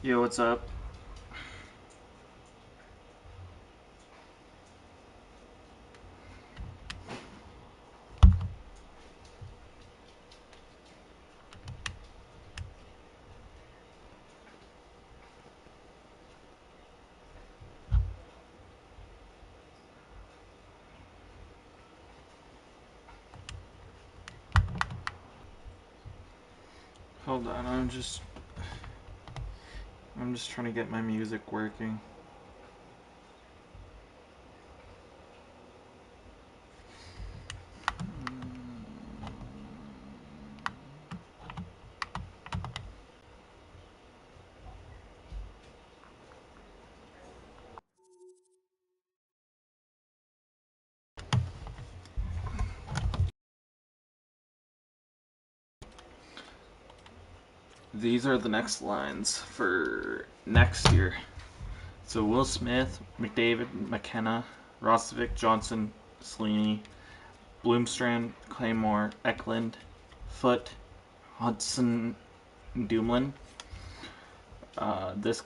Yo, what's up? Hold on, I'm just trying to get my music working. These are the next lines for next year. So Will Smith, McDavid, McKenna, Rostovic, Johnson, Selene, Bloomstrand, Claymore, Eklund, Foote, Hudson, Dumoulin. This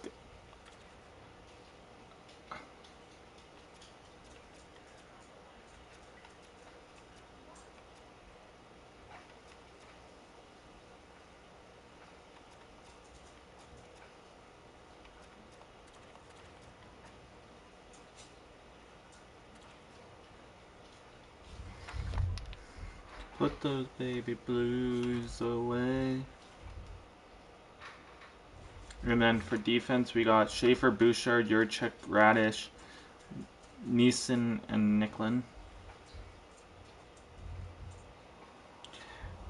Put those baby blues away. And then for defense, we got Schaefer, Bouchard, Jurchek, Radish, Neeson, and Nicklin.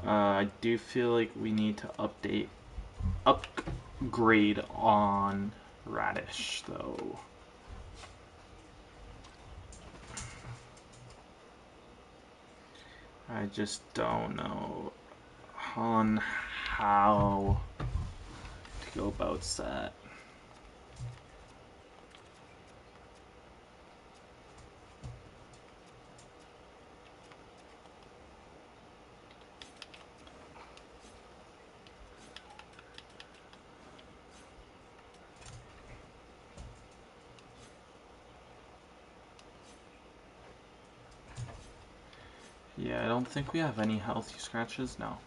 I do feel like we need to upgrade on Radish, though. I just don't know on how to go about that. Yeah, I don't think we have any healthy scratches now.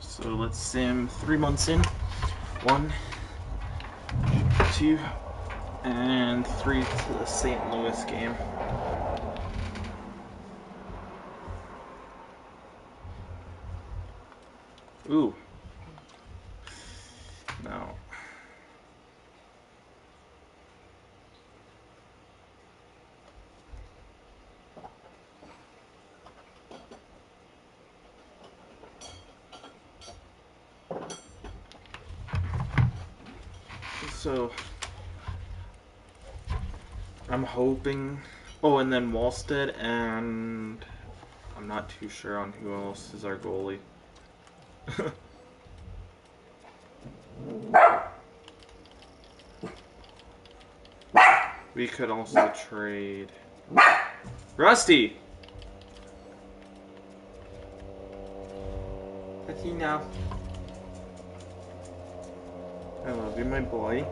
So let's sim 3 months in. 1, 2, and 3 to the St. Louis game. Ooh. No. So I'm hoping. Oh, and then Wallstead, and I'm not too sure on who else is our goalie. We could also trade Rusty. What's he now? I love you, my boy.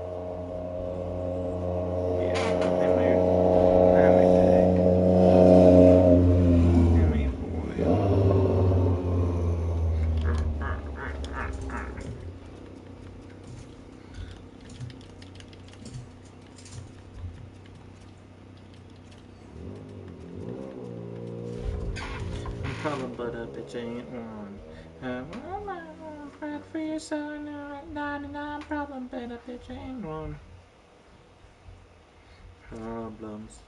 Problem, but a bitch ain't one. Fight for your son, 99 problem, but a bitch ain't one. Problems.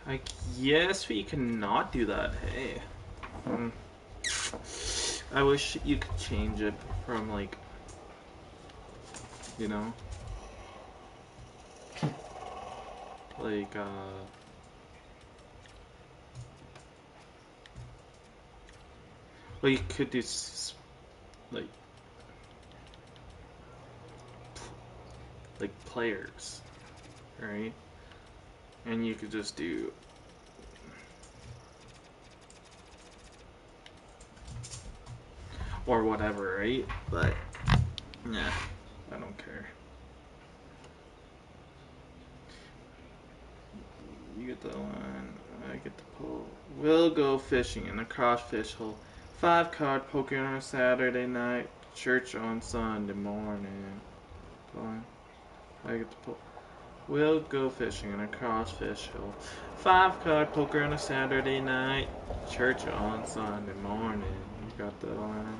Like, yes, we cannot do that. Hey. I wish you could change it from, like, you know, like, well, you could do, like, players, right? And you could just do or whatever, right? But yeah, I don't care. You get the line, I get the pole. We'll go fishing in a crawfish hole. 5-card poker on a Saturday night. Church on Sunday morning. Fine. I get the pole. We'll go fishing in a crawfish hole. 5-card poker on a Saturday night. Church on Sunday morning. You got the line.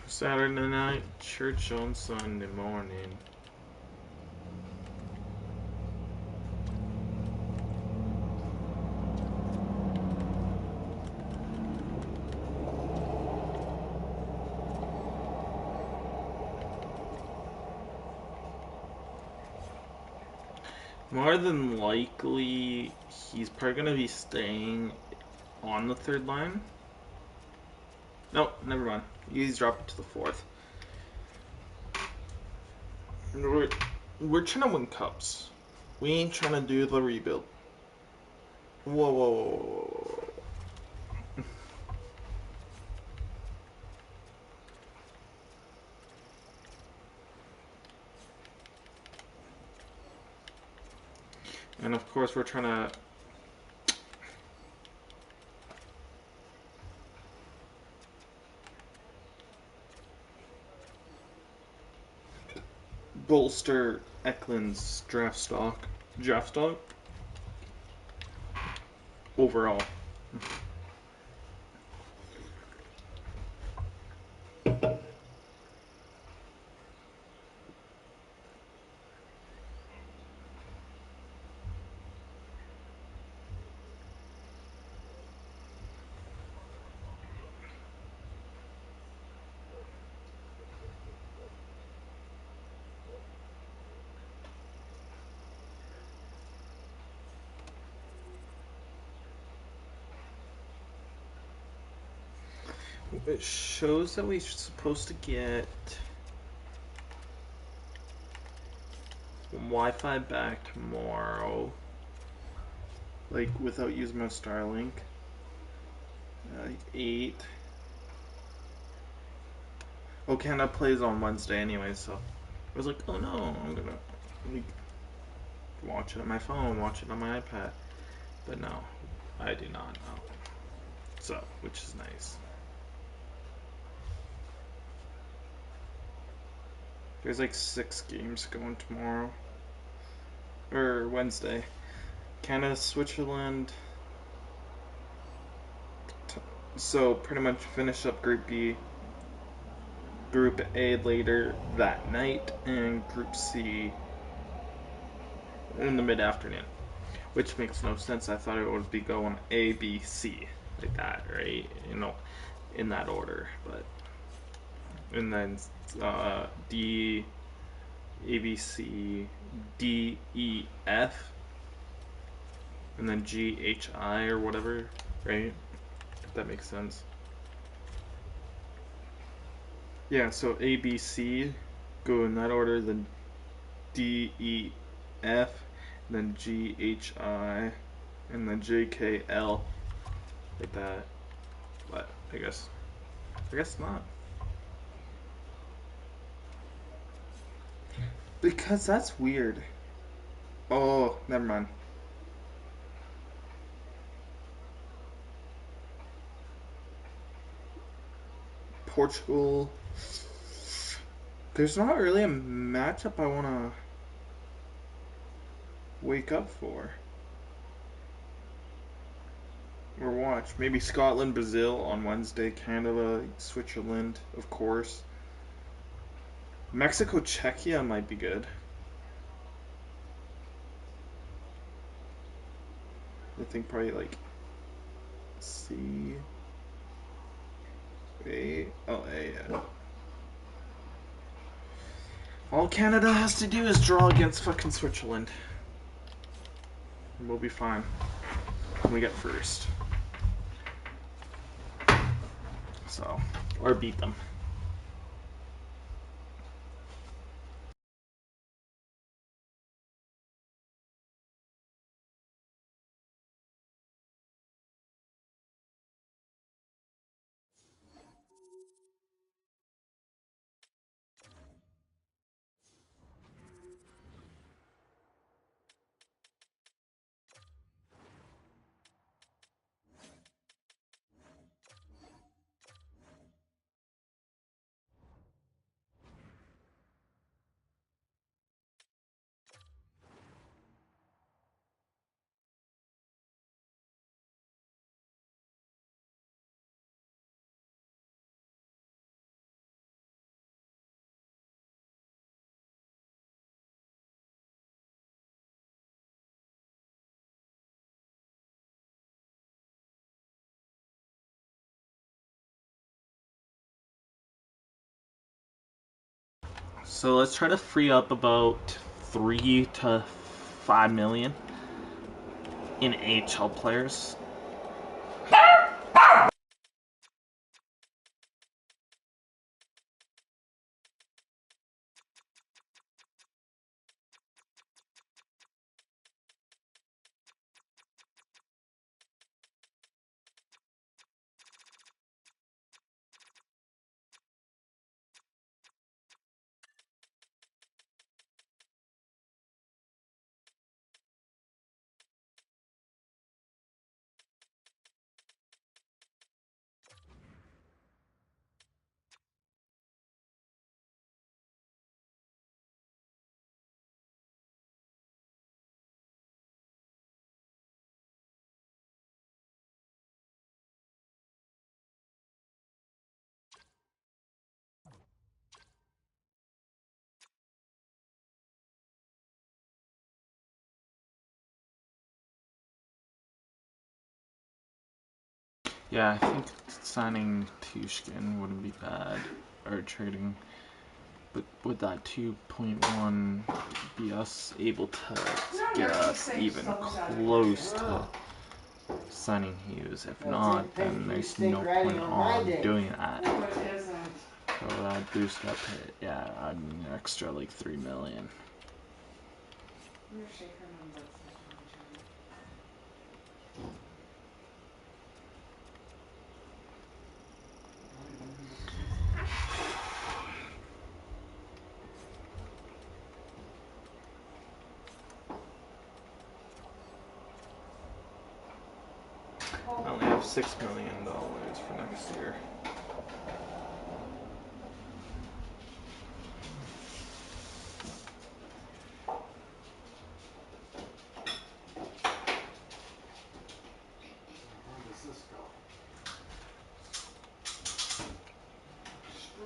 Saturday night, church on Sunday morning. More than likely, he's probably going to be staying on the third line. No, never mind. He's dropped to the fourth. We're trying to win cups. We ain't trying to do the rebuild. Whoa, whoa, whoa, whoa, whoa. And of course, we're trying to. bolster Eklund's draft stock overall. It shows that we're supposed to get Wi-Fi back tomorrow, like without using my Starlink. 8. Oh, Canada plays on Wednesday anyway, so I was like, oh no, I'm gonna like, watch it on my phone, watch it on my iPad. But no, I do not know. So, which is nice. There's like 6 games going tomorrow. Or Wednesday. Canada, Switzerland. So, pretty much finish up Group B. Group A later that night. And Group C in the mid afternoon. Which makes no sense. I thought it would be going A, B, C. Like that, right? You know, in that order. But. And then D, A, B, C, D, E, F, and then G, H, I, or whatever, right? If that makes sense. Yeah, so A, B, C go in that order, then D, E, F, and then G, H, I, and then J, K, L, like that. But I guess not. Because that's weird. Oh, never mind. Portugal. There's not really a matchup I want to wake up for or watch. Maybe Scotland, Brazil on Wednesday. Canada, Switzerland, of course. Mexico, Czechia might be good. I think probably like C. A. Oh, A. Yeah. All Canada has to do is draw against fucking Switzerland. And we'll be fine. We get first. So, or beat them. So let's try to free up about 3 to 5 million in AHL players. Yeah, I think signing Tushkin wouldn't be bad, or trading. But would that 2.1 be us able to get us even close to signing Hughes? If not, then there's no point on doing that. No, it isn't. So that boost up it, yeah, add an extra like 3 million. I'm gonna shake her number. I only have $6 million for next year. Where does this go?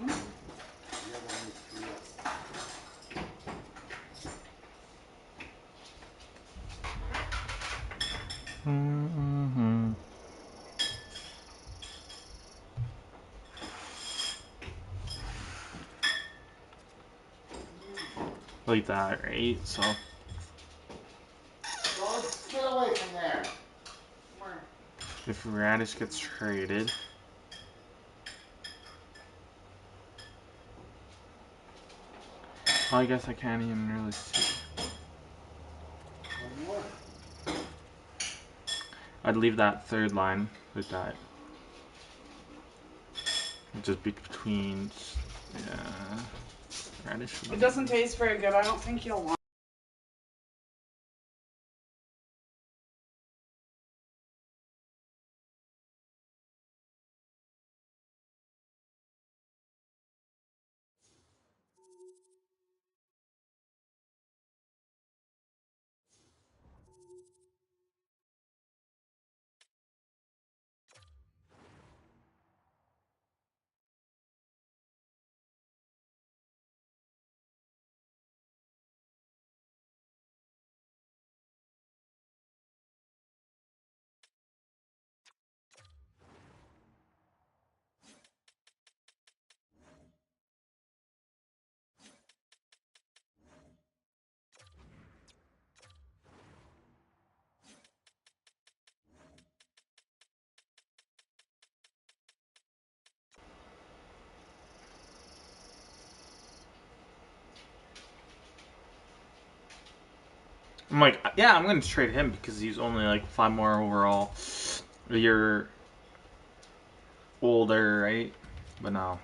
The other one is 3. Mm-hmm. Like that, right? So Don't get away from there. Where? if Radish gets traded, well, I guess I can't even really see. One more. I'd leave that third line with that. Just between, yeah, Radish. It doesn't taste very good. I don't think you'll want. I'm like, yeah, I'm going to trade him because he's only like 5 more overall. A year older, right? But no.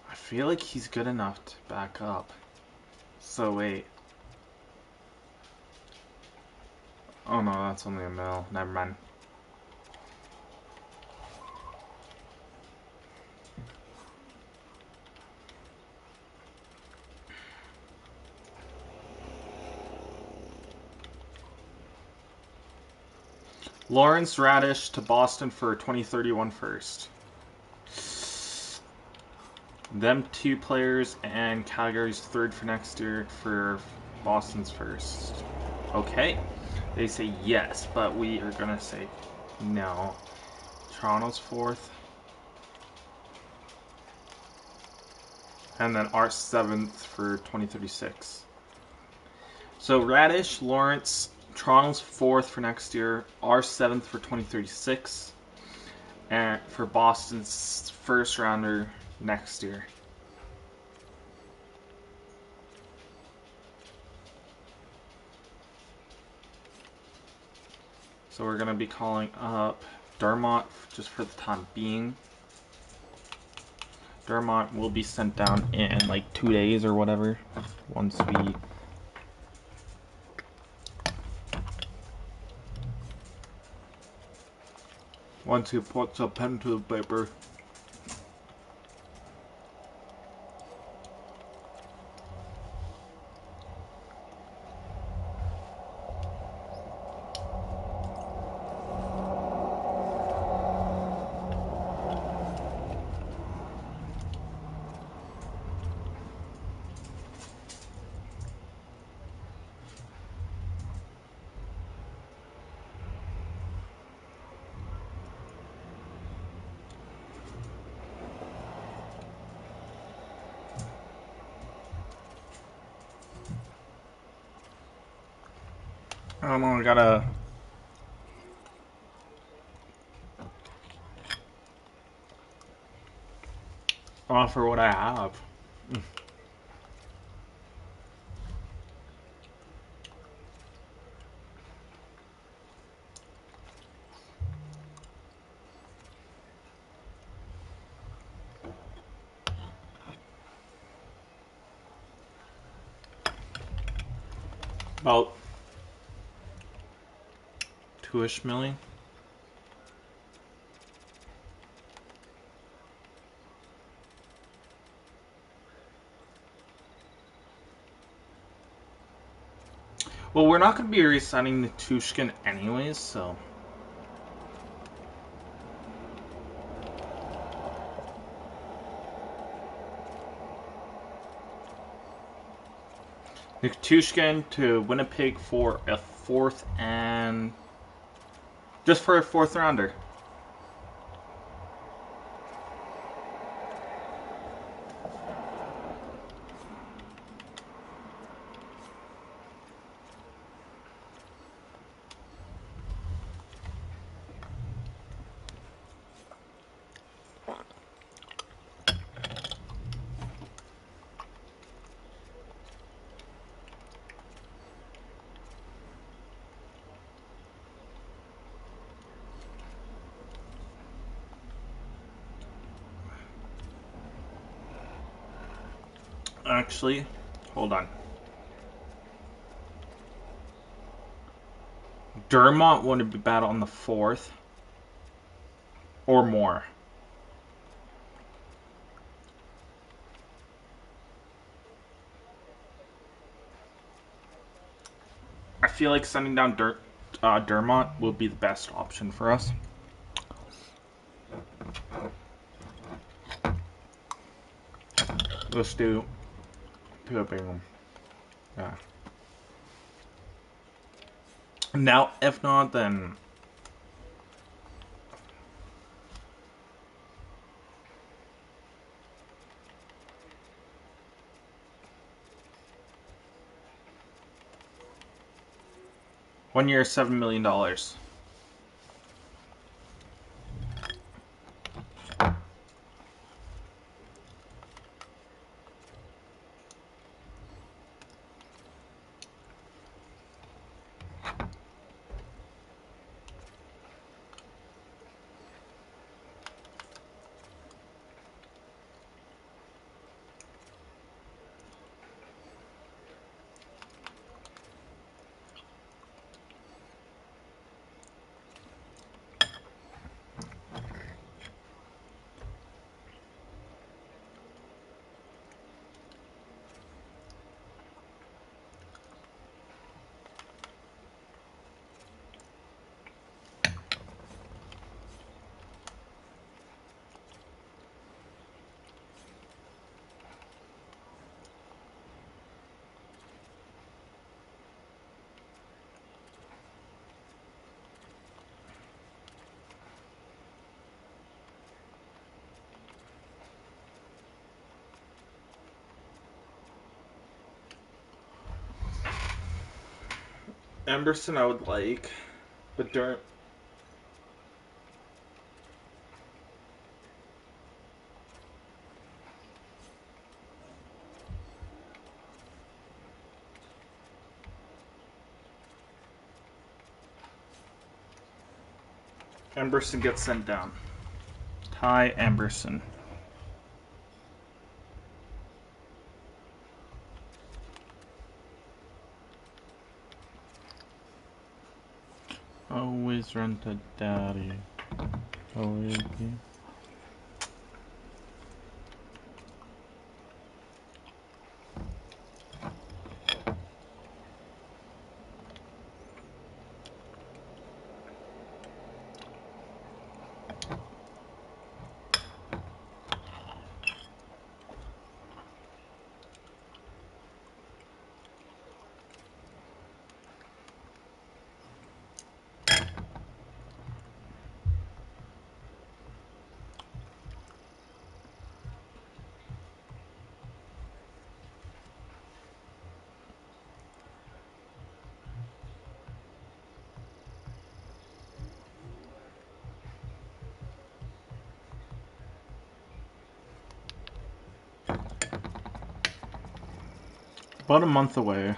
I feel like he's good enough to back up. So wait. Oh no, that's only a mil. Never mind. Lawrence Radish to Boston for 2031 first. Them 2 players and Calgary's third for next year for Boston's first. Okay. They say yes, but we are going to say no. Toronto's fourth. And then our 7th for 2036. So Radish, Lawrence, Toronto's 4th for next year, our 7th for 2036, and for Boston's first rounder next year. So we're going to be calling up Dermott just for the time being. Dermott will be sent down in like 2 days or whatever once he puts a pen to the paper. I don't know, I gotta offer what I have. About 2-ish million. Well, we're not going to be re-signing the Tushkin anyways, so. Nikitushkin to Winnipeg for a 4th and just for a 4th rounder. Actually, hold on. Dermott wouldn't be bad on the 4th or more. I feel like sending down Dermott would be the best option for us. Let's do a Bingham. Yeah. Now, if not, then one year, $7 million. Emberson I would like, but Emberson gets sent down. Ty Emberson. Always run to daddy. Always be. About a month away.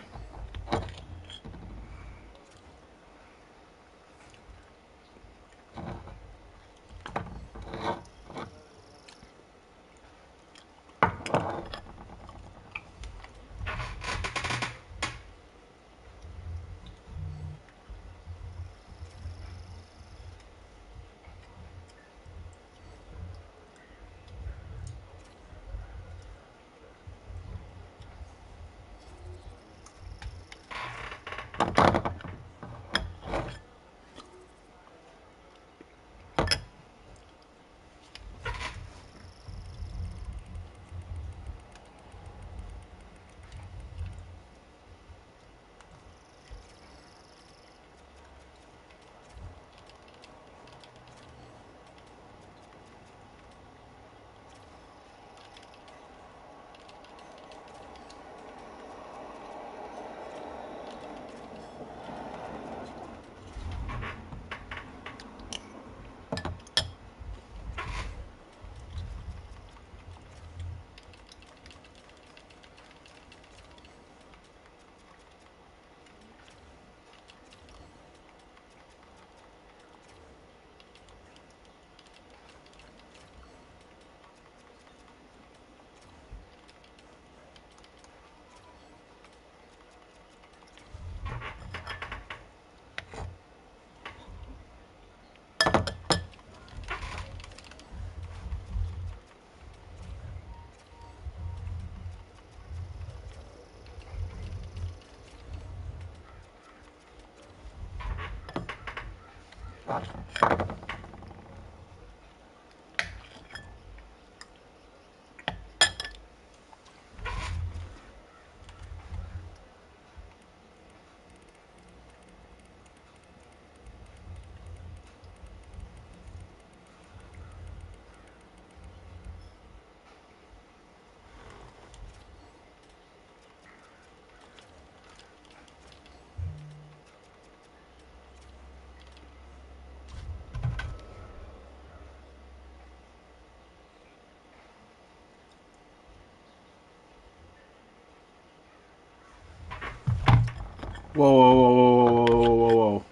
Whoa, whoa, whoa, whoa, whoa, whoa, whoa, whoa.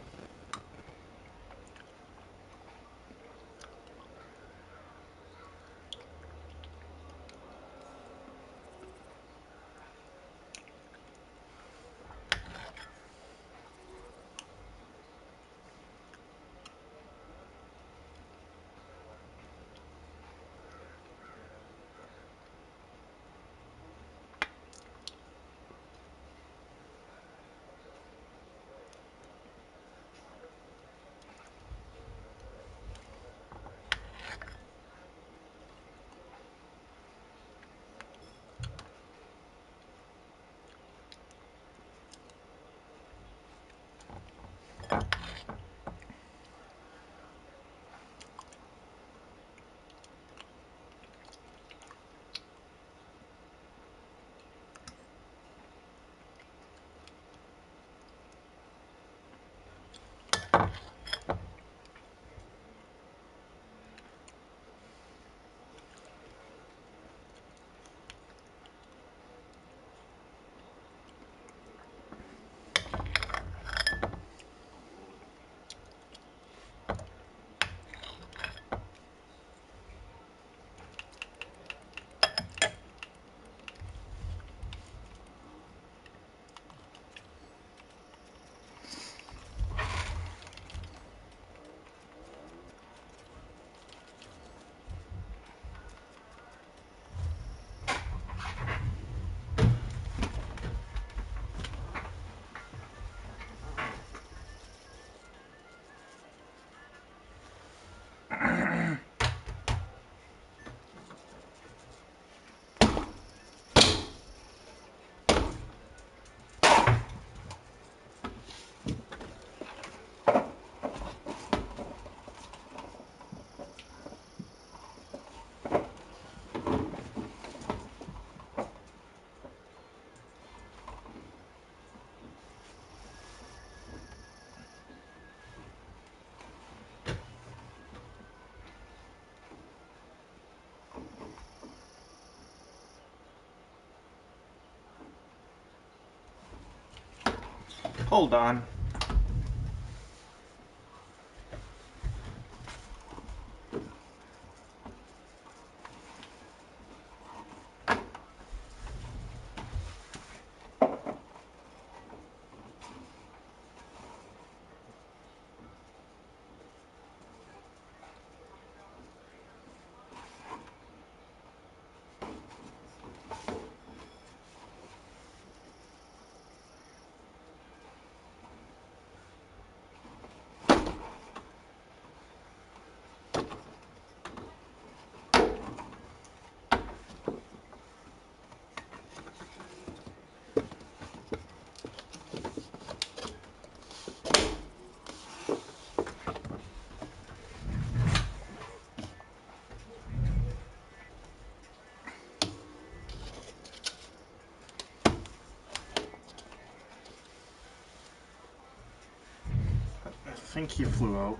Hold on. I think he flew out.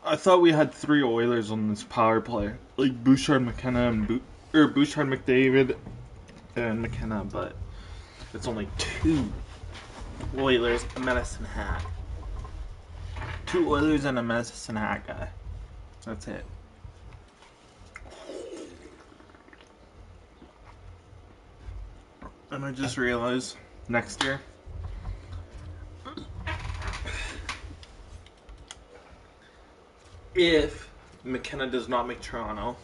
I thought we had 3 Oilers on this power play, like Bouchard, McKenna, and Bouchard, McDavid, and McKenna, but it's only 2 Oilers, a Medicine Hat. 2 Oilers and a Medicine Hat guy. That's it. And I just realized next year, if McKenna does not make Toronto,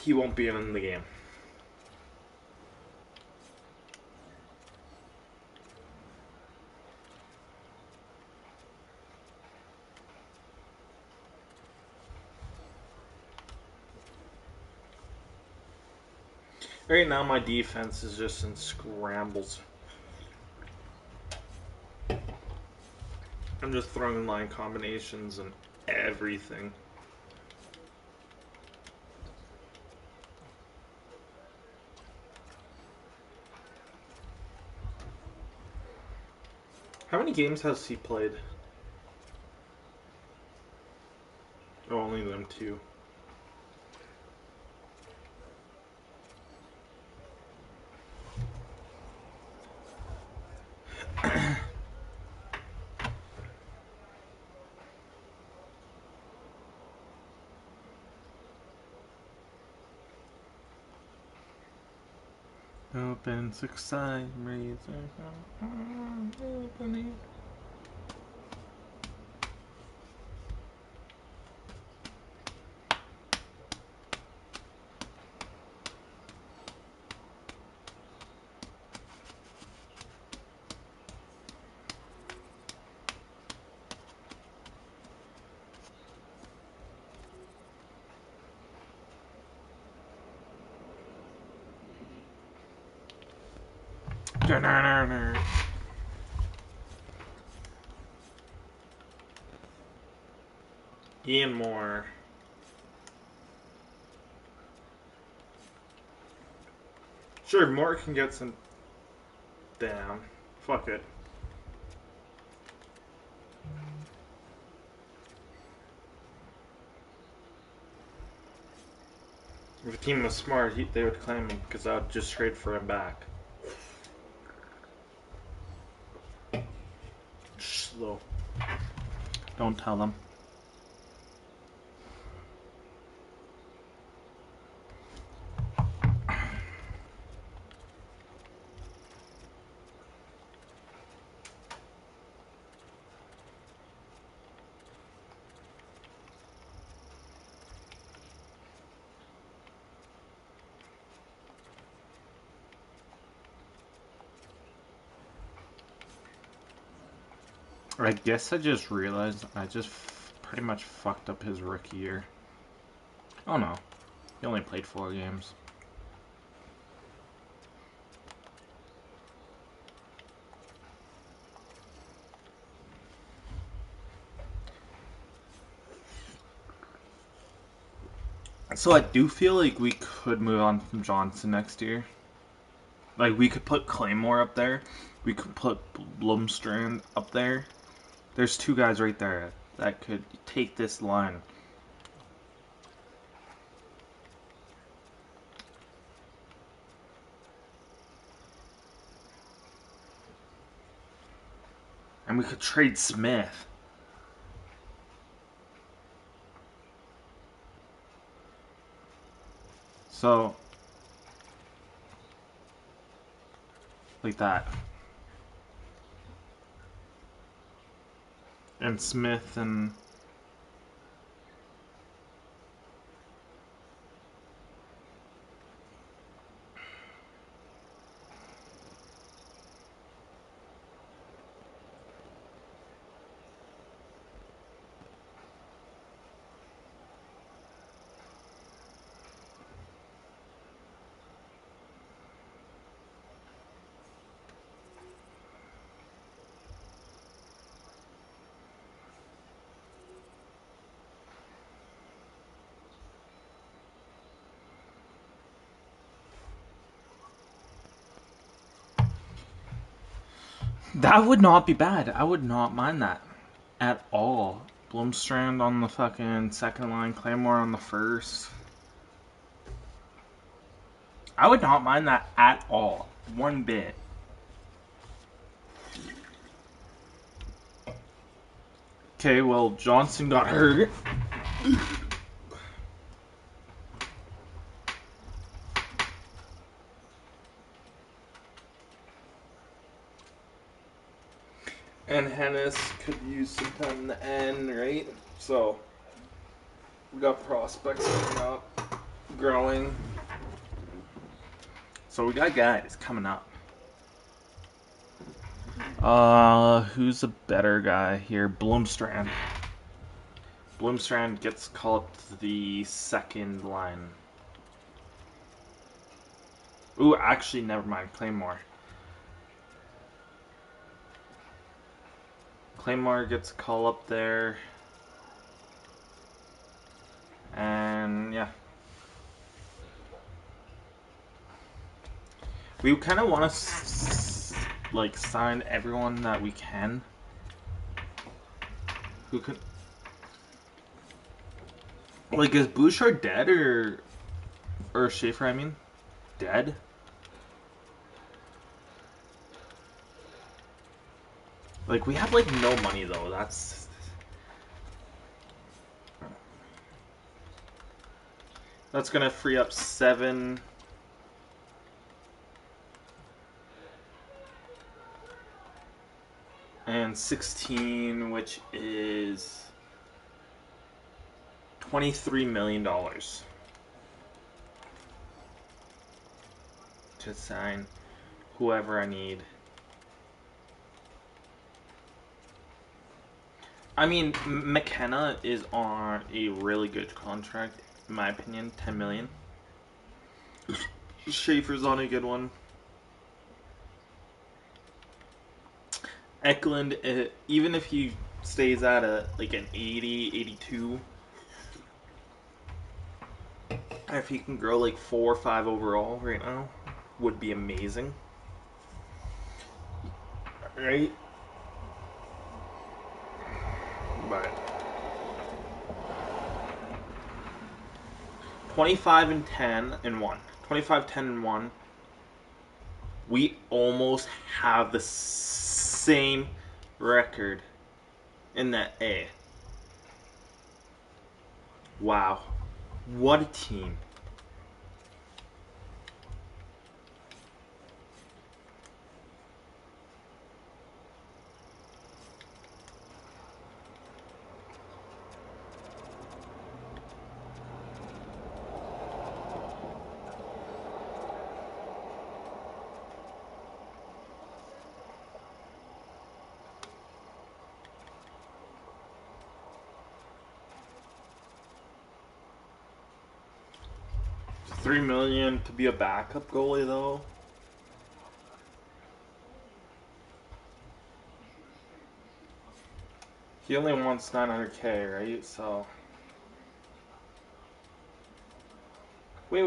he won't be in the game. Right now, my defense is just in scrambles. I'm just throwing line combinations and everything. How many games has he played? Oh, only them 2. Open 6 side, raise opening. Ian Moore. Sure, Moore can get some. Damn. Fuck it. If a team was smart, they would claim him because I would just trade for him back. Slow. Don't tell them. I guess I just realized I just pretty much fucked up his rookie year. Oh no. He only played 4 games. So I do feel like we could move on from Johnson next year. Like, we could put Claymore up there. We could put Blomstrand up there. There's 2 guys right there that could take this line. And we could trade Smith. So, like that. And Smith and... That would not be bad. I would not mind that at all. Blomstrand on the fucking second line, Claymore on the first. I would not mind that at all. One bit. Okay, well, Johnson got hurt. And Hennis could use some time in the end, right? So, we got prospects coming up, growing. So, we got guys coming up. Who's a better guy here? Blomstrand. Blomstrand gets called up to the second line. Ooh, actually, never mind. Claymore. Claymore gets a call up there. And, yeah. We kind of want to, like, sign everyone that we can. Who can... Like, is Bouchard dead or Schaefer, I mean? Dead? Like, we have, like, no money, though. That's gonna free up 7... and 16, which is $23 million to sign whoever I need. I mean, McKenna is on a really good contract, in my opinion, $10 million. Schaefer's on a good one. Eklund, even if he stays at an 80, 82, if he can grow like 4 or 5 overall right now, would be amazing. Right? But 25 and 10 and 1. 25, 10 and 1. We almost have the same record in that A. Wow. What a team. $3 million to be a backup goalie, though. He only wants $900K, right? So. Wait.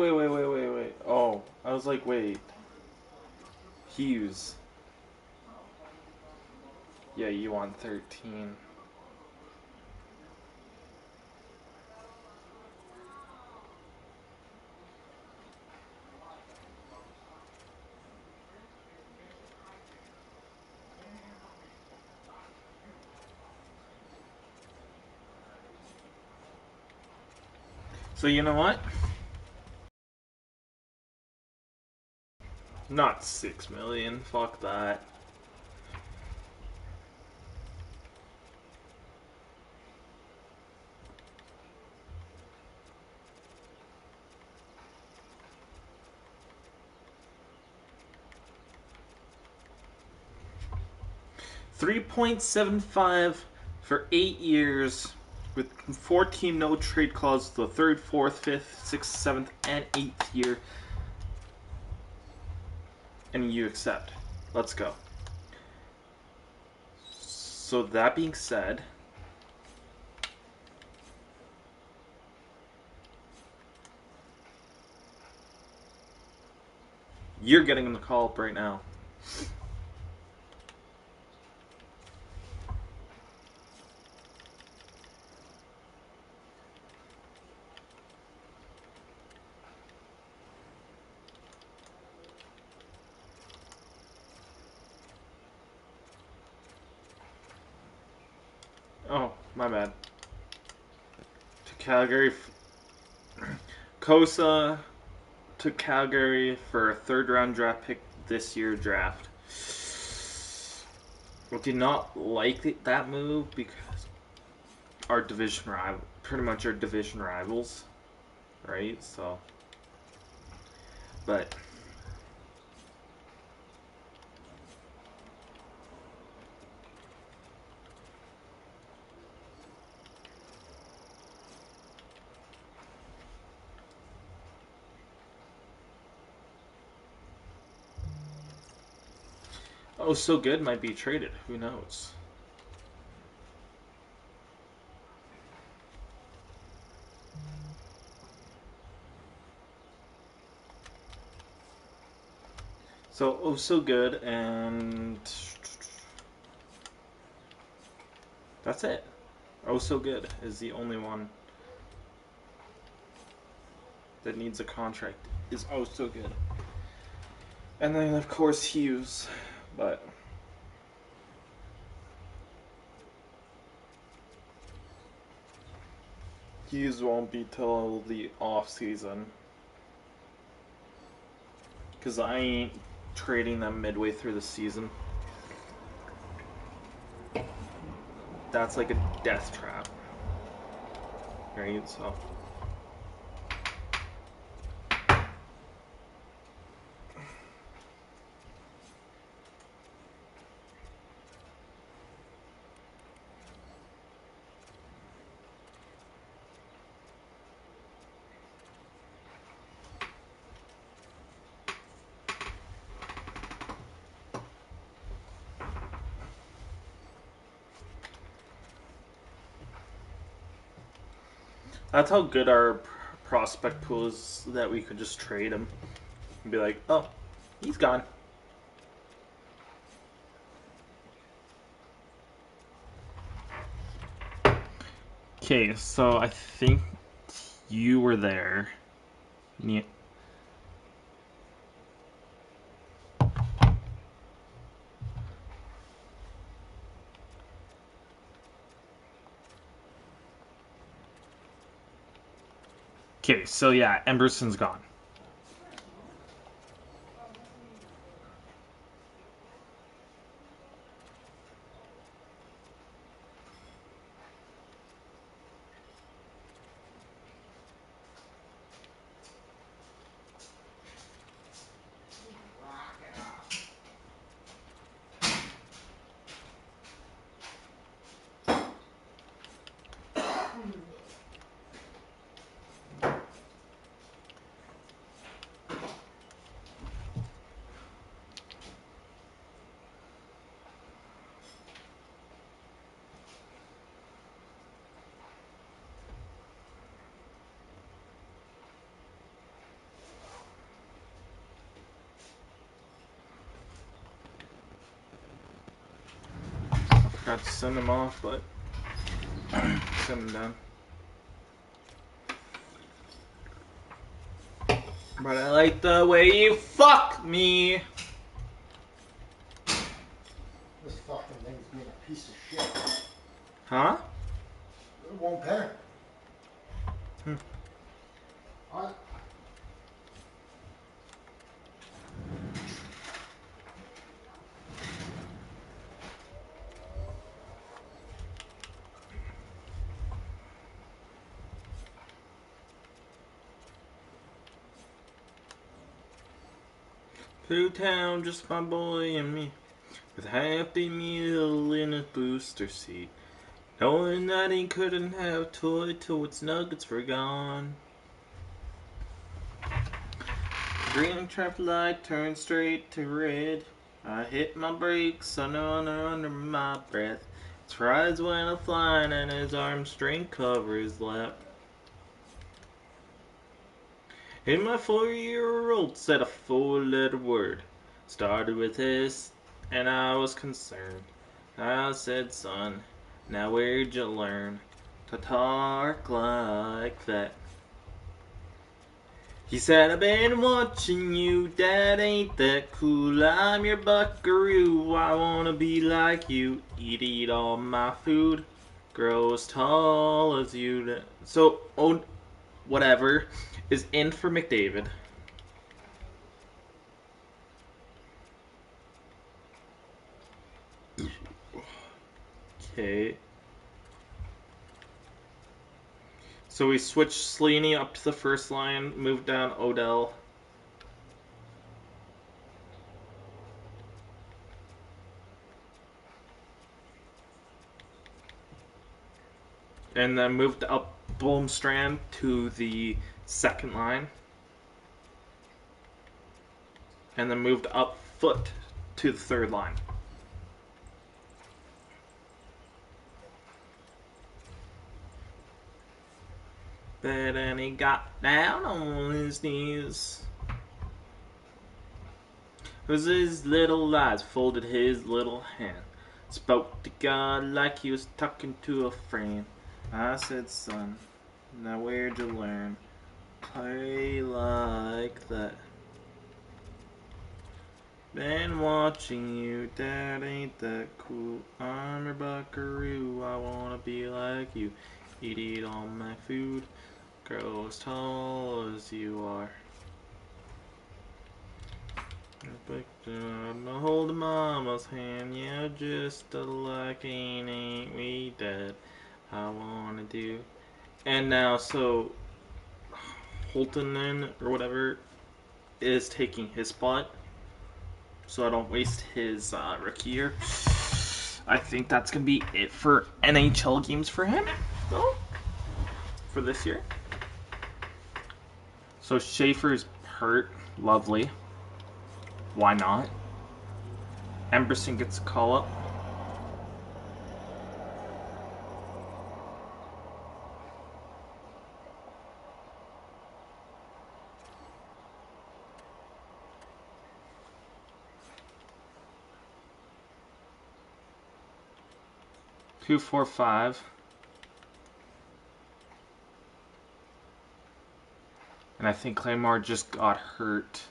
Oh, I was like, wait. Hughes. Yeah, you want 13. So you know what? Not 6 million. Fuck that. $3.75 for 8 years with 14 no trade clauses the 3rd, 4th, 5th, 6th, 7th, and 8th year. And you accept. Let's go. So that being said, you're getting the call up right now. My bad. To Calgary. Kosa to Calgary for a third-round draft pick this year draft. I did not like that move because our division rival, pretty much our division rivals, right? So, but oh, so good might be traded. Who knows? So oh, so good, and that's it. Oh, so good is the only one that needs a contract. Is oh so good, and then of course Hughes, but. Hughes won't be till the off season, cause I ain't trading them midway through the season. That's like a death trap, right? So. That's how good our prospect pool is that we could just trade him and be like, oh, he's gone. Okay, so I think you were there. Yeah. Okay, so yeah, Emberson's gone. Forgot to send him off, but send him down. But I like the way you fuck me. This fucking thing's being a piece of shit. Huh? It won't pay. Hmm. I, Through town, just my boy and me, with a Happy Meal in a booster seat, knowing that he couldn't have a toy till its nuggets were gone. Green traffic light turned straight to red. I hit my brakes under my breath. His eyes went flying and his arm string cover his lap. And my 4-year-old said a 4-letter word. Started with S, and I was concerned. I said, son, now where'd you learn to talk like that? He said, I've been watching you, Dad, ain't that cool? I'm your buckaroo, I wanna be like you, eat all my food. Grow as tall as you. So, oh, whatever is in for McDavid. Okay. So we switched Slaney up to the first line, moved down Odell. And then moved up Blomstrand to the second line. And then moved up Foot to the third line. But then he got down on his knees. With his little eyes, folded his little hand. Spoke to God like he was talking to a friend. I said, son, now where'd you learn? Play like that. Been watching you, that ain't that cool. I'm your buckaroo, I wanna be like you. Eat all my food, grow as tall as you are. I'm holding mama's hand, yeah, just a like ain't we dead? I wanna do. And now, so Holtonen or whatever is taking his spot, so I don't waste his rookie year. I think that's gonna be it for NHL games for him, though, for this year. So Schaefer's hurt, lovely. Why not? Emberson gets a call up. Two, 4, 5. And I think Claymore just got hurt.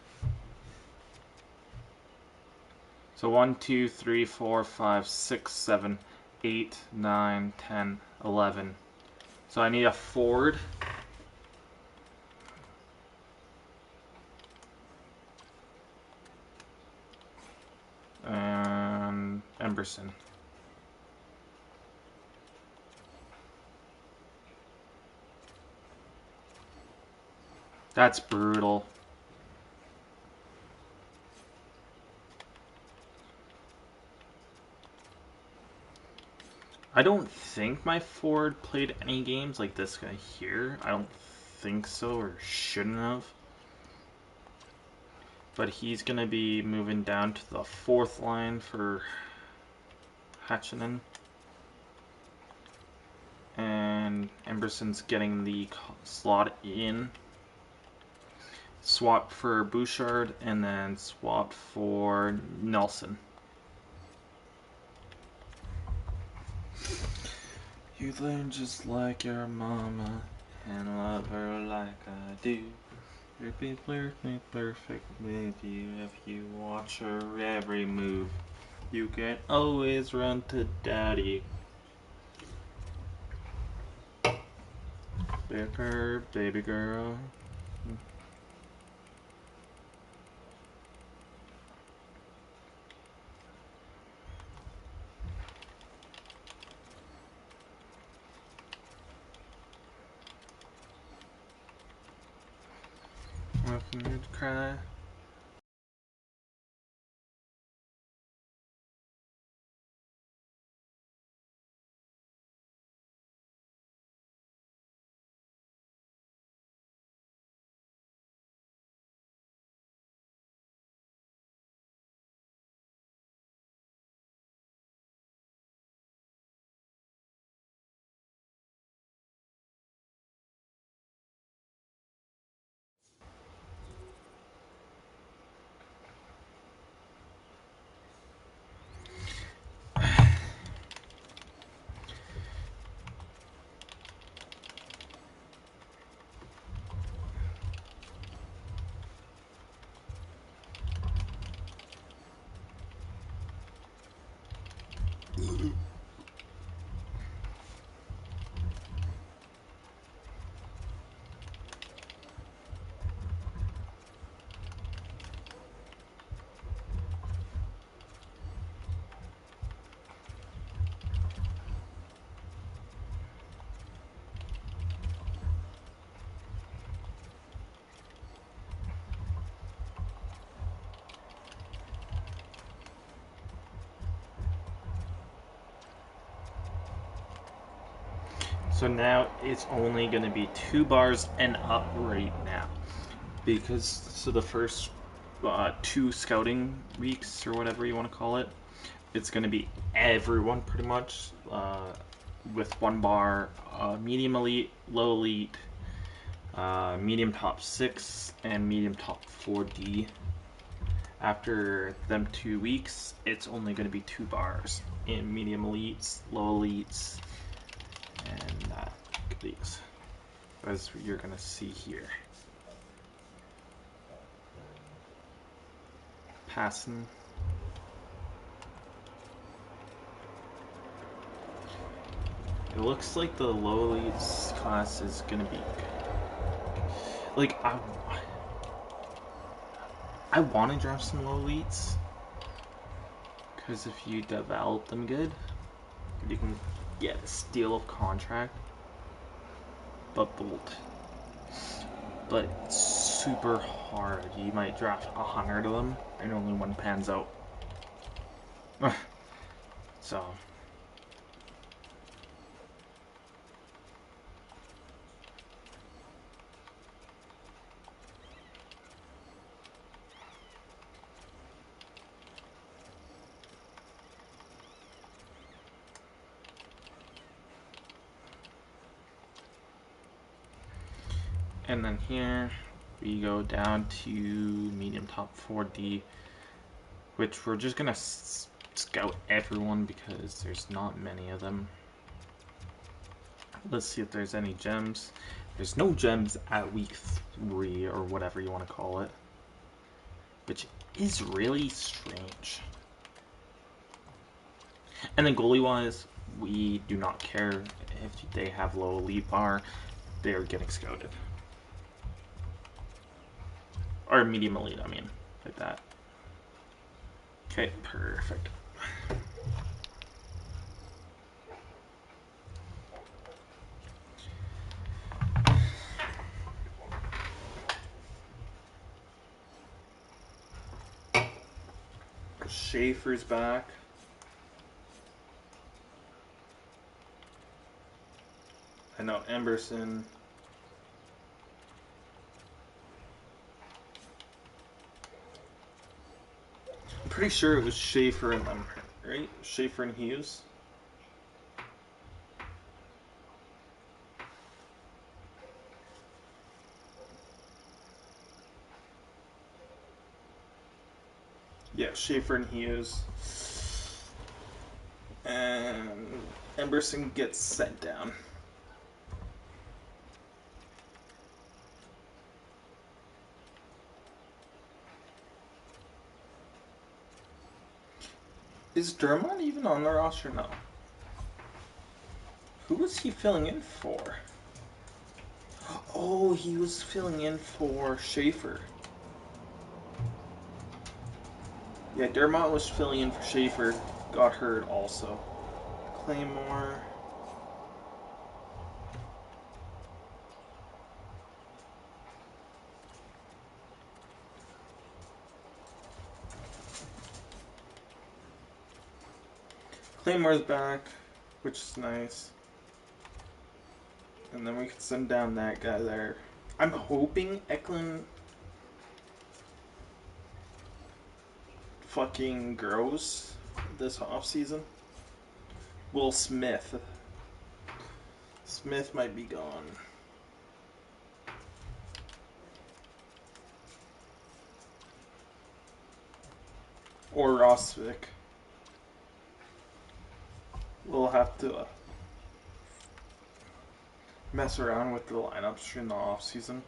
So 1, 2, 3, 4, 5, 6, 7, 8, 9, 10, 11. So I need a forward. And Emberson. That's brutal. I don't think my forward played any games like this guy here. I don't think so, or shouldn't have. But he's going to be moving down to the fourth line for Hatchinen. And Emberson's getting the slot in. Swapped for Bouchard, and then swapped for Nelson. You learn just like your mama and love her like I do. You'd be perfect with you if you watch her every move. You can always run to daddy. Bicker, baby girl. Nothing to cry. So now it's only going to be 2 bars and up right now. Because, so the first 2 scouting weeks, or whatever you want to call it, it's going to be everyone pretty much with 1 bar, medium elite, low elite, medium top 6, and medium top 4D. After them 2 weeks, it's only going to be 2 bars in medium elites, low elites, and these. As you're going to see here. Passing. It looks like the low elites class is going to be like I want to draft some low elites because if you develop them good, you can get a steal of contract. But it's super hard. You might draft 100 of them and only one pans out. So. And then here we go down to medium top 4D, which we're just gonna scout everyone because there's not many of them. Let's see if there's any gems. There's no gems at week 3 or whatever you want to call it, which is really strange. And then goalie wise, we do not care if they have low elite bar, they're getting scouted. Or medium elite, I mean, like that. Okay, perfect. Schaefer's back. I know Emberson. I'm pretty sure it was Schaefer and them, right? Schaefer and Hughes. Yeah, Schaefer and Hughes. And Emberson gets sent down. Is Dermott even on the roster? No. Who was he filling in for? Oh, he was filling in for Schaefer. Yeah, Dermott was filling in for Schaefer. Got hurt also. Claymore. Claymore's back, which is nice. And then we can send down that guy there. I'm hoping Eklund fucking grows this offseason. Will Smith. Smith might be gone. Or Rosvik. We'll have to mess around with the lineups in the offseason.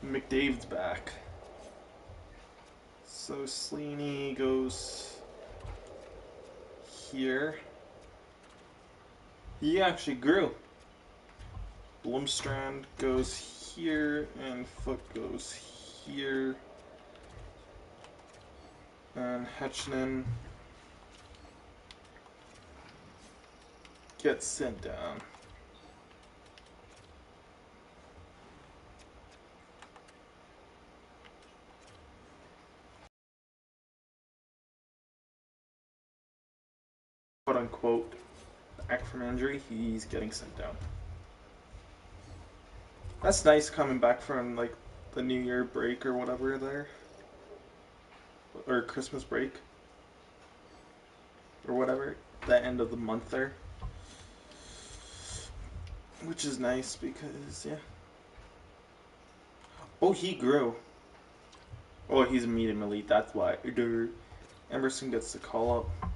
McDavid's back. So Sleeny goes here. He actually grew. Blomstrand goes here, and Foot goes here. And Hetchinen gets sent down. Quote unquote back from injury, he's getting sent down. That's nice coming back from like the New Year break or whatever there, or Christmas break, or whatever, the end of the month there, which is nice because yeah. Oh, he grew. Oh, he's a medium elite. That's why. Emerson gets the call up.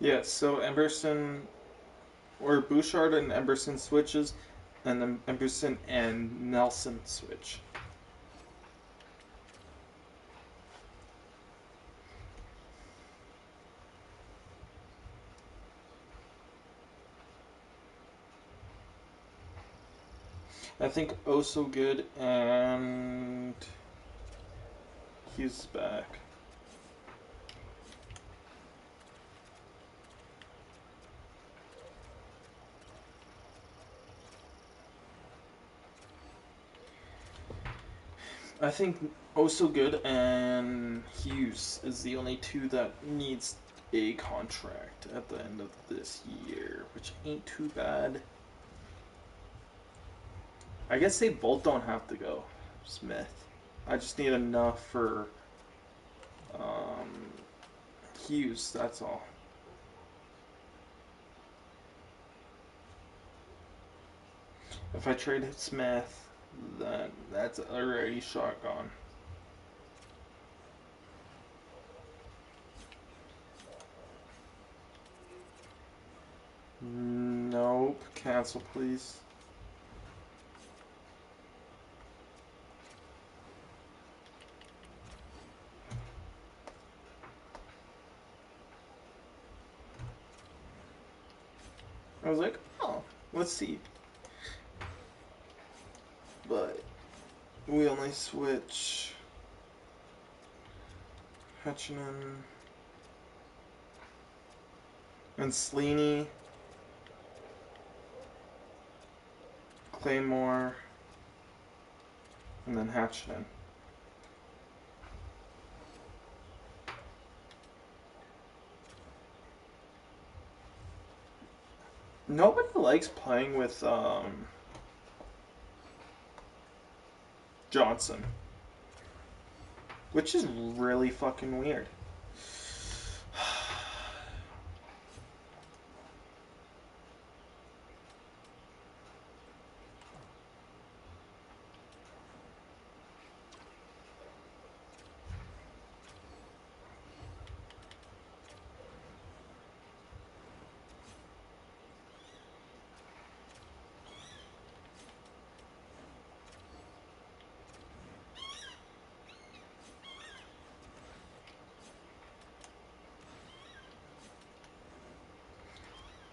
Yeah, so Emerson or Bouchard and Emerson switches, and then Emerson and Nelson switch. I think Oh So Good and he's back. I think Oh So Good and Hughes is the only two that needs a contract at the end of this year, which ain't too bad. I guess they both don't have to go, Smith. I just need enough for um, Hughes, that's all. If I trade Smith, then that's already shotgun. Nope. Cancel, please. I was like, oh, let's see. But we only switch Hatchinen and Sleaney, Claymore, and then Hatchinen. Nobody likes playing with Johnson, which is really fucking weird.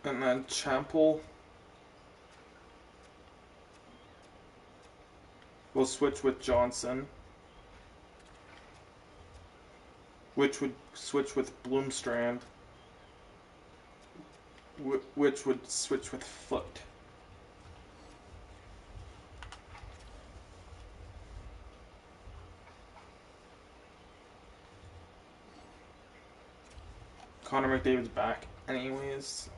And then Champel will switch with Johnson, which would switch with Bloomstrand, which would switch with Foot. Connor McDavid's back, anyways.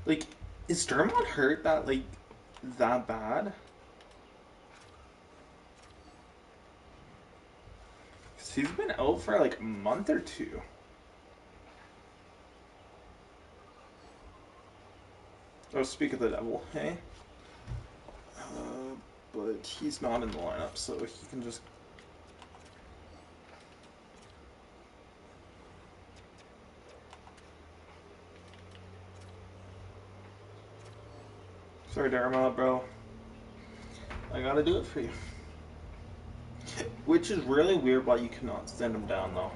Like, is Dermott hurt that bad? Cause he's been out for like a month or two. Oh, speak of the devil, hey. But he's not in the lineup, so he can just. Sorry, Dermott, bro. I gotta do it for you. Which is really weird why you cannot send him down, though.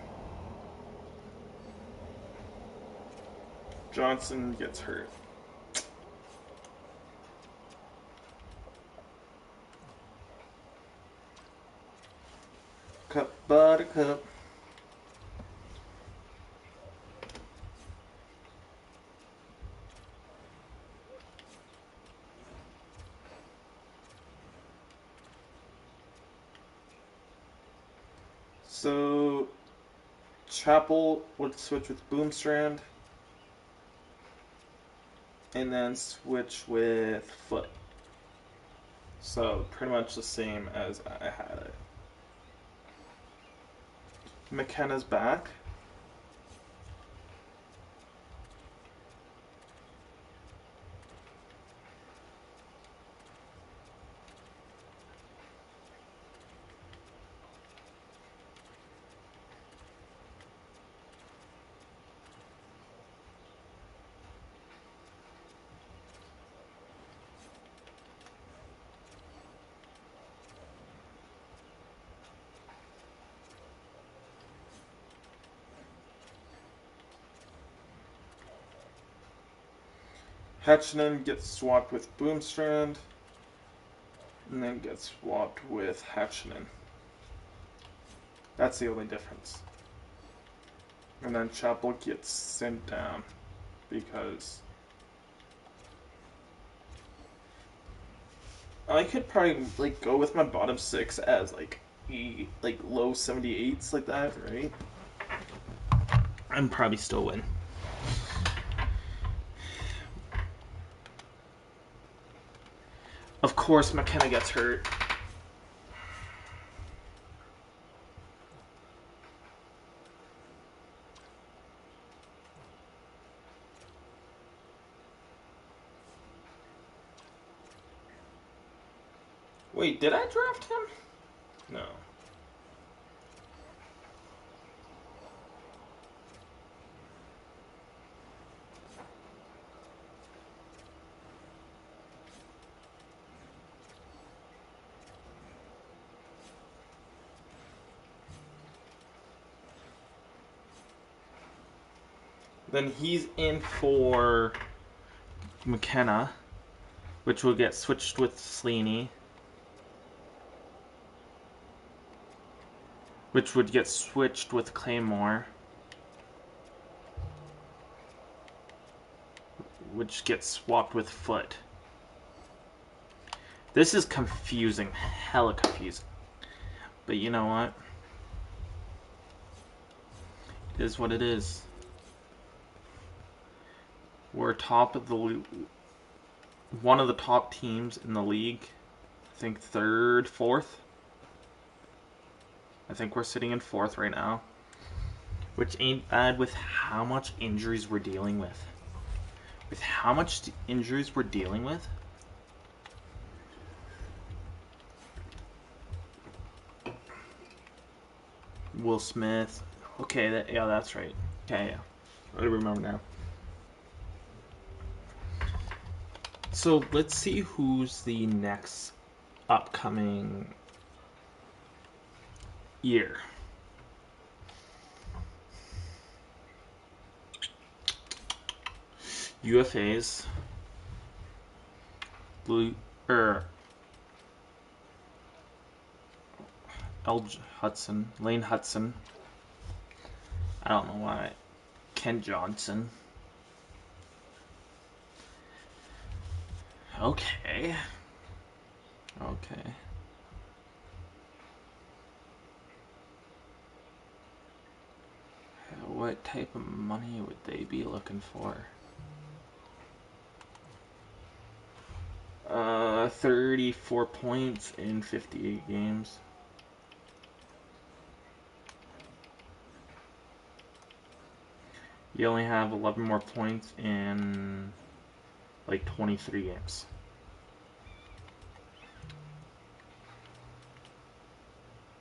Johnson gets hurt. Cup, buttercup. So, Chapel would switch with Boomstrand. And then switch with Foot. So, pretty much the same as I had it. McKenna's back. Hatchinen gets swapped with Boomstrand. And then gets swapped with Hatchinen. That's the only difference. And then Chapel gets sent down because I could probably like go with my bottom six as like low 78s like that, right? And probably still win. Of course, McKenna gets hurt. Wait, did I draft him? No. Then he's in for McKenna, which will get switched with Slaney. Which would get switched with Claymore. Which gets swapped with Foot. This is confusing. Hella confusing. But you know what? It is what it is. We're top of the... one of the top teams in the league. I think third, fourth. I think we're sitting in fourth right now. Which ain't bad with how much injuries we're dealing with. With how much injuries we're dealing with. Will Smith. Okay, yeah, that's right. Okay, yeah. I remember now. So let's see who's the next upcoming year. UFAs. Blue Lane Hudson. I don't know why. Ken Johnson. Okay. What type of money would they be looking for? 34 points in 58 games. You only have 11 more points in like 23 games.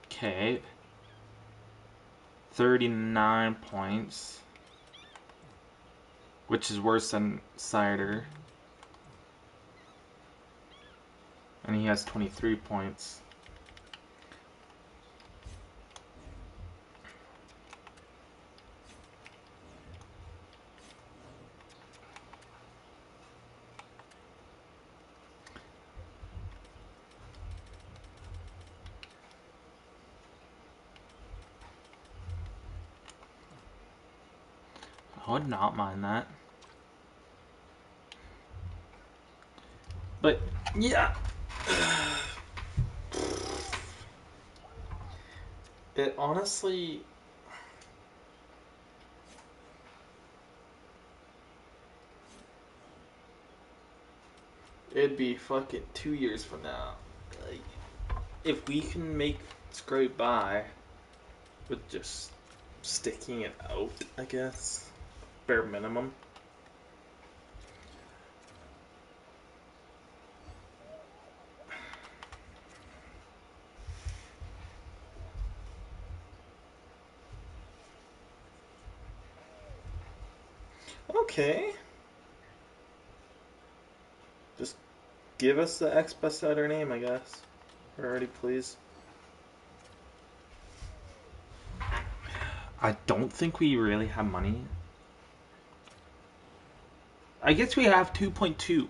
Okay. 39 points. Which is worse than Cider. And he has 23 points. I would not mind that. But, yeah. It honestly... It'd be fucking 2 years from now. Like, if we can make scrape by with just sticking it out, I guess, bare minimum. Okay. Just give us the X-Best name, I guess. Already, please. I don't think we really have money. I guess we have 2.2.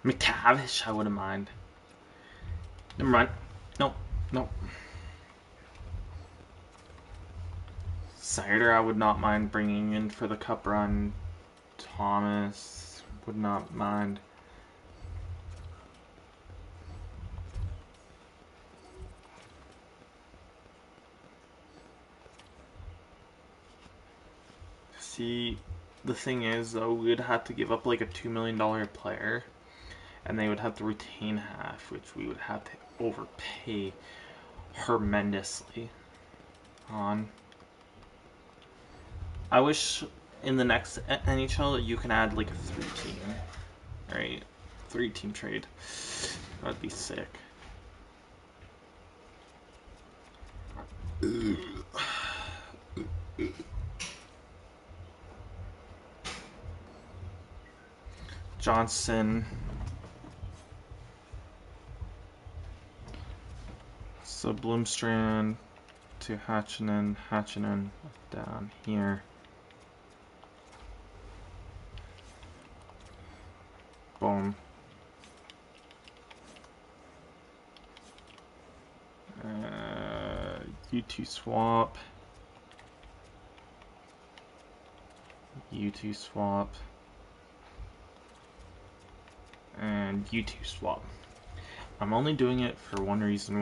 McTavish, I wouldn't mind. Never mind. Nope. Nope. Cider, I would not mind bringing in for the cup run. Thomas, would not mind. See, the thing is, though, we would have to give up like a $2 million player, and they would have to retain half, which we would have to overpay horrendously on. I wish in the next NHL you can add like a 3-team, right? 3-team trade. That'd be sick. Johnson. So Bloomstrand to Hatchinen down here. Boom. U2 swap. U2 swap. And U2 swap. I'm only doing it for one reason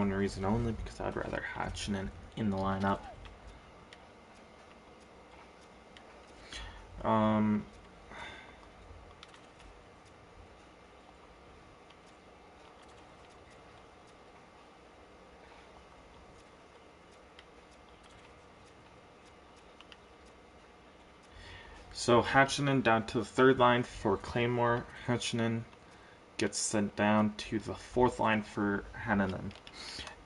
only, because I'd rather Hatchinen in the lineup. So Hatchinen down to the third line for Claymore. Hatchinen gets sent down to the fourth line for Hannanen.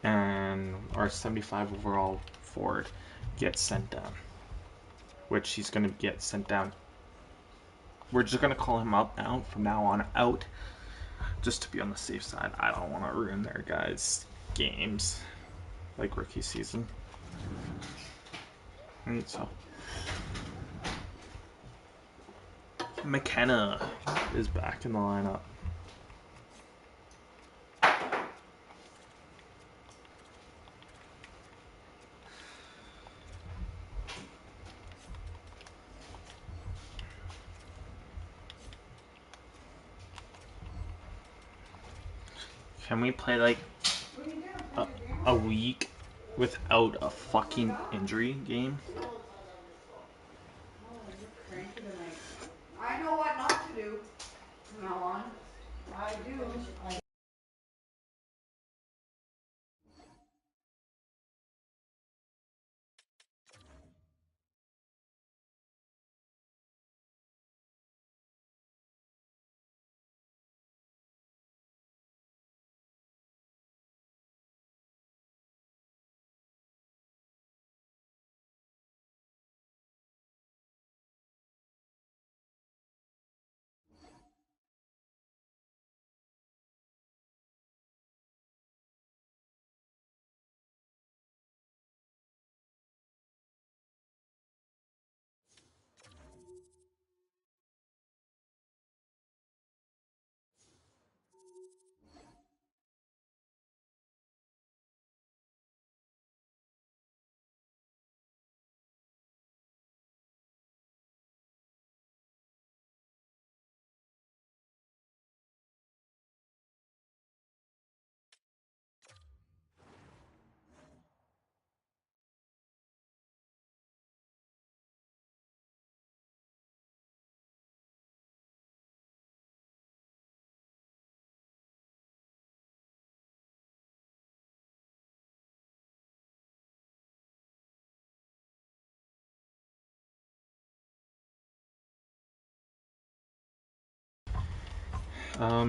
And our 75 overall forward gets sent down. Which he's going to get sent down. We're just going to call him up now, from now on out. Just to be on the safe side. I don't want to ruin their guys' games. Like rookie season. Right, so. McKenna is back in the lineup. Can we play like a week without a fucking injury game? Oh, you're cranky tonight. I know what not to do from now on. I do.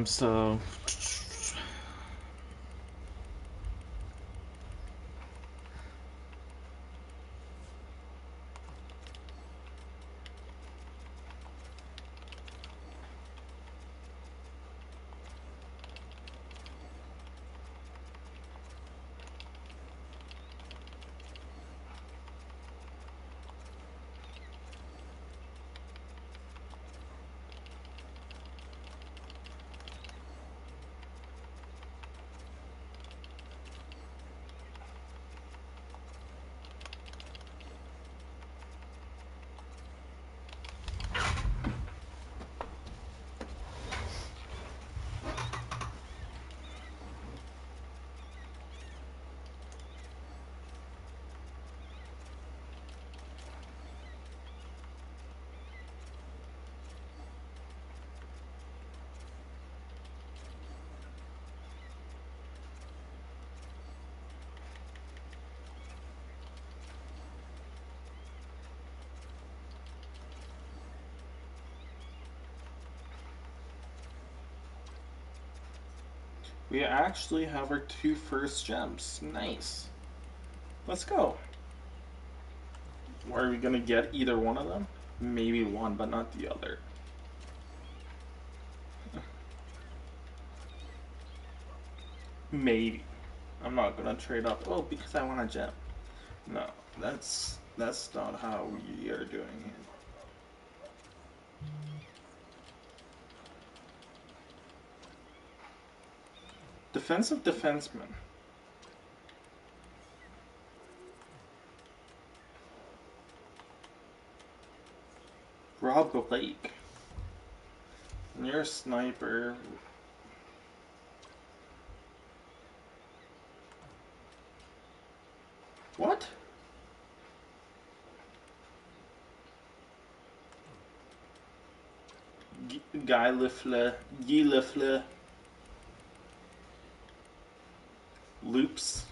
So we actually have our 2 first gems. Nice. Let's go. Are we gonna get either one of them? Maybe one, but not the other. Maybe. I'm not gonna trade up. Oh, because I want a gem. No, that's not how we are doing it. Defensive defenseman. Rob Blake. You're a sniper. What? Guy Lefle. Guy Lefle. Loops.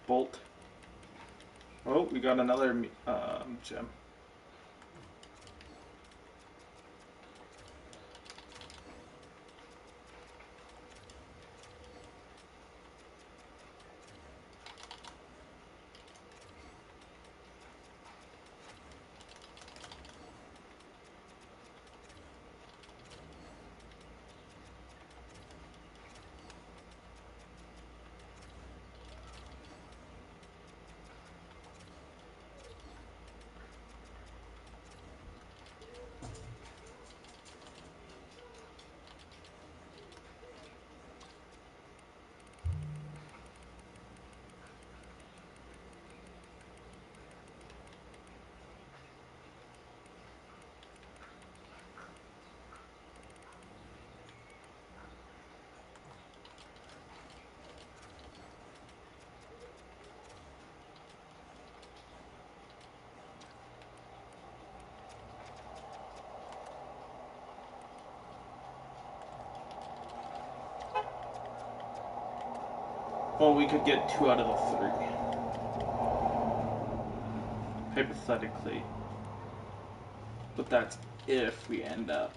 Bolt. Oh, we got another gem. Well, we could get 2 out of the 3. Hypothetically. But that's if we end up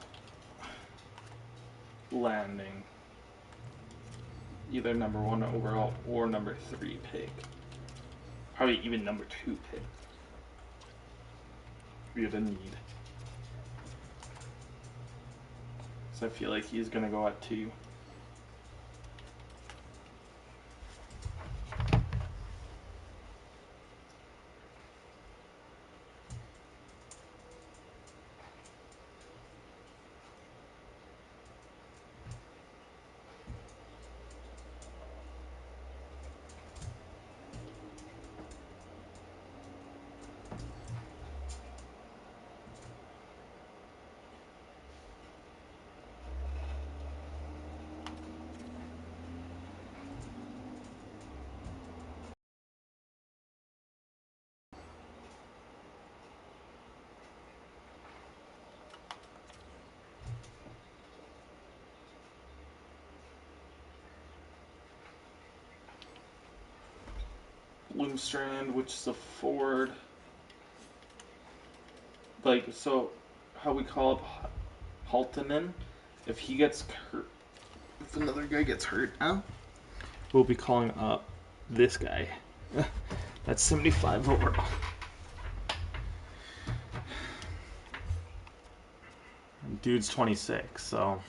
landing either number 1 overall or number 3 pick. Probably even number 2 pick. We're gonna need. So I feel like he's gonna go at 2. Bloomstrand, which is a forward. Like, so how we call up Haltonen, if he gets hurt, if another guy gets hurt now, we'll be calling up this guy. That's 75 overall. Dude's 26, so.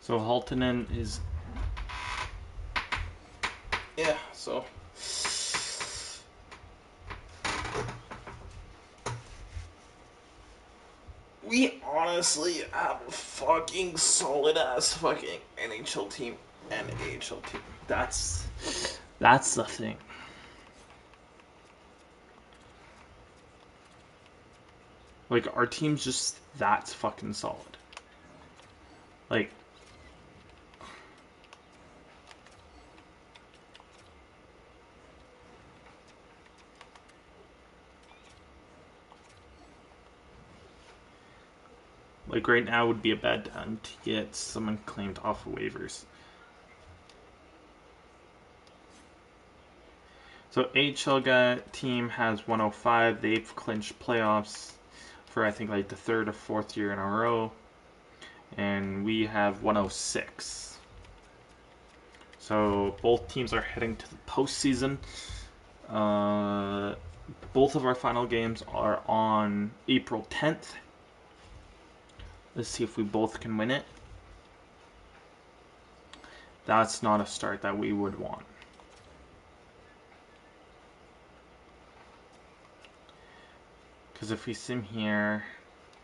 So Haltonen is. Yeah, so. We honestly have a fucking solid ass fucking NHL team and AHL team. That's the thing. Like, our team's just that's fucking solid. Like, right now would be a bad time to get someone claimed off of waivers. So AHL team has 105. They've clinched playoffs for I think like the third or fourth year in a row. And we have 106. So both teams are heading to the postseason. Both of our final games are on April 10th. Let's see if we both can win it. That's not a start that we would want. Because if we sim here,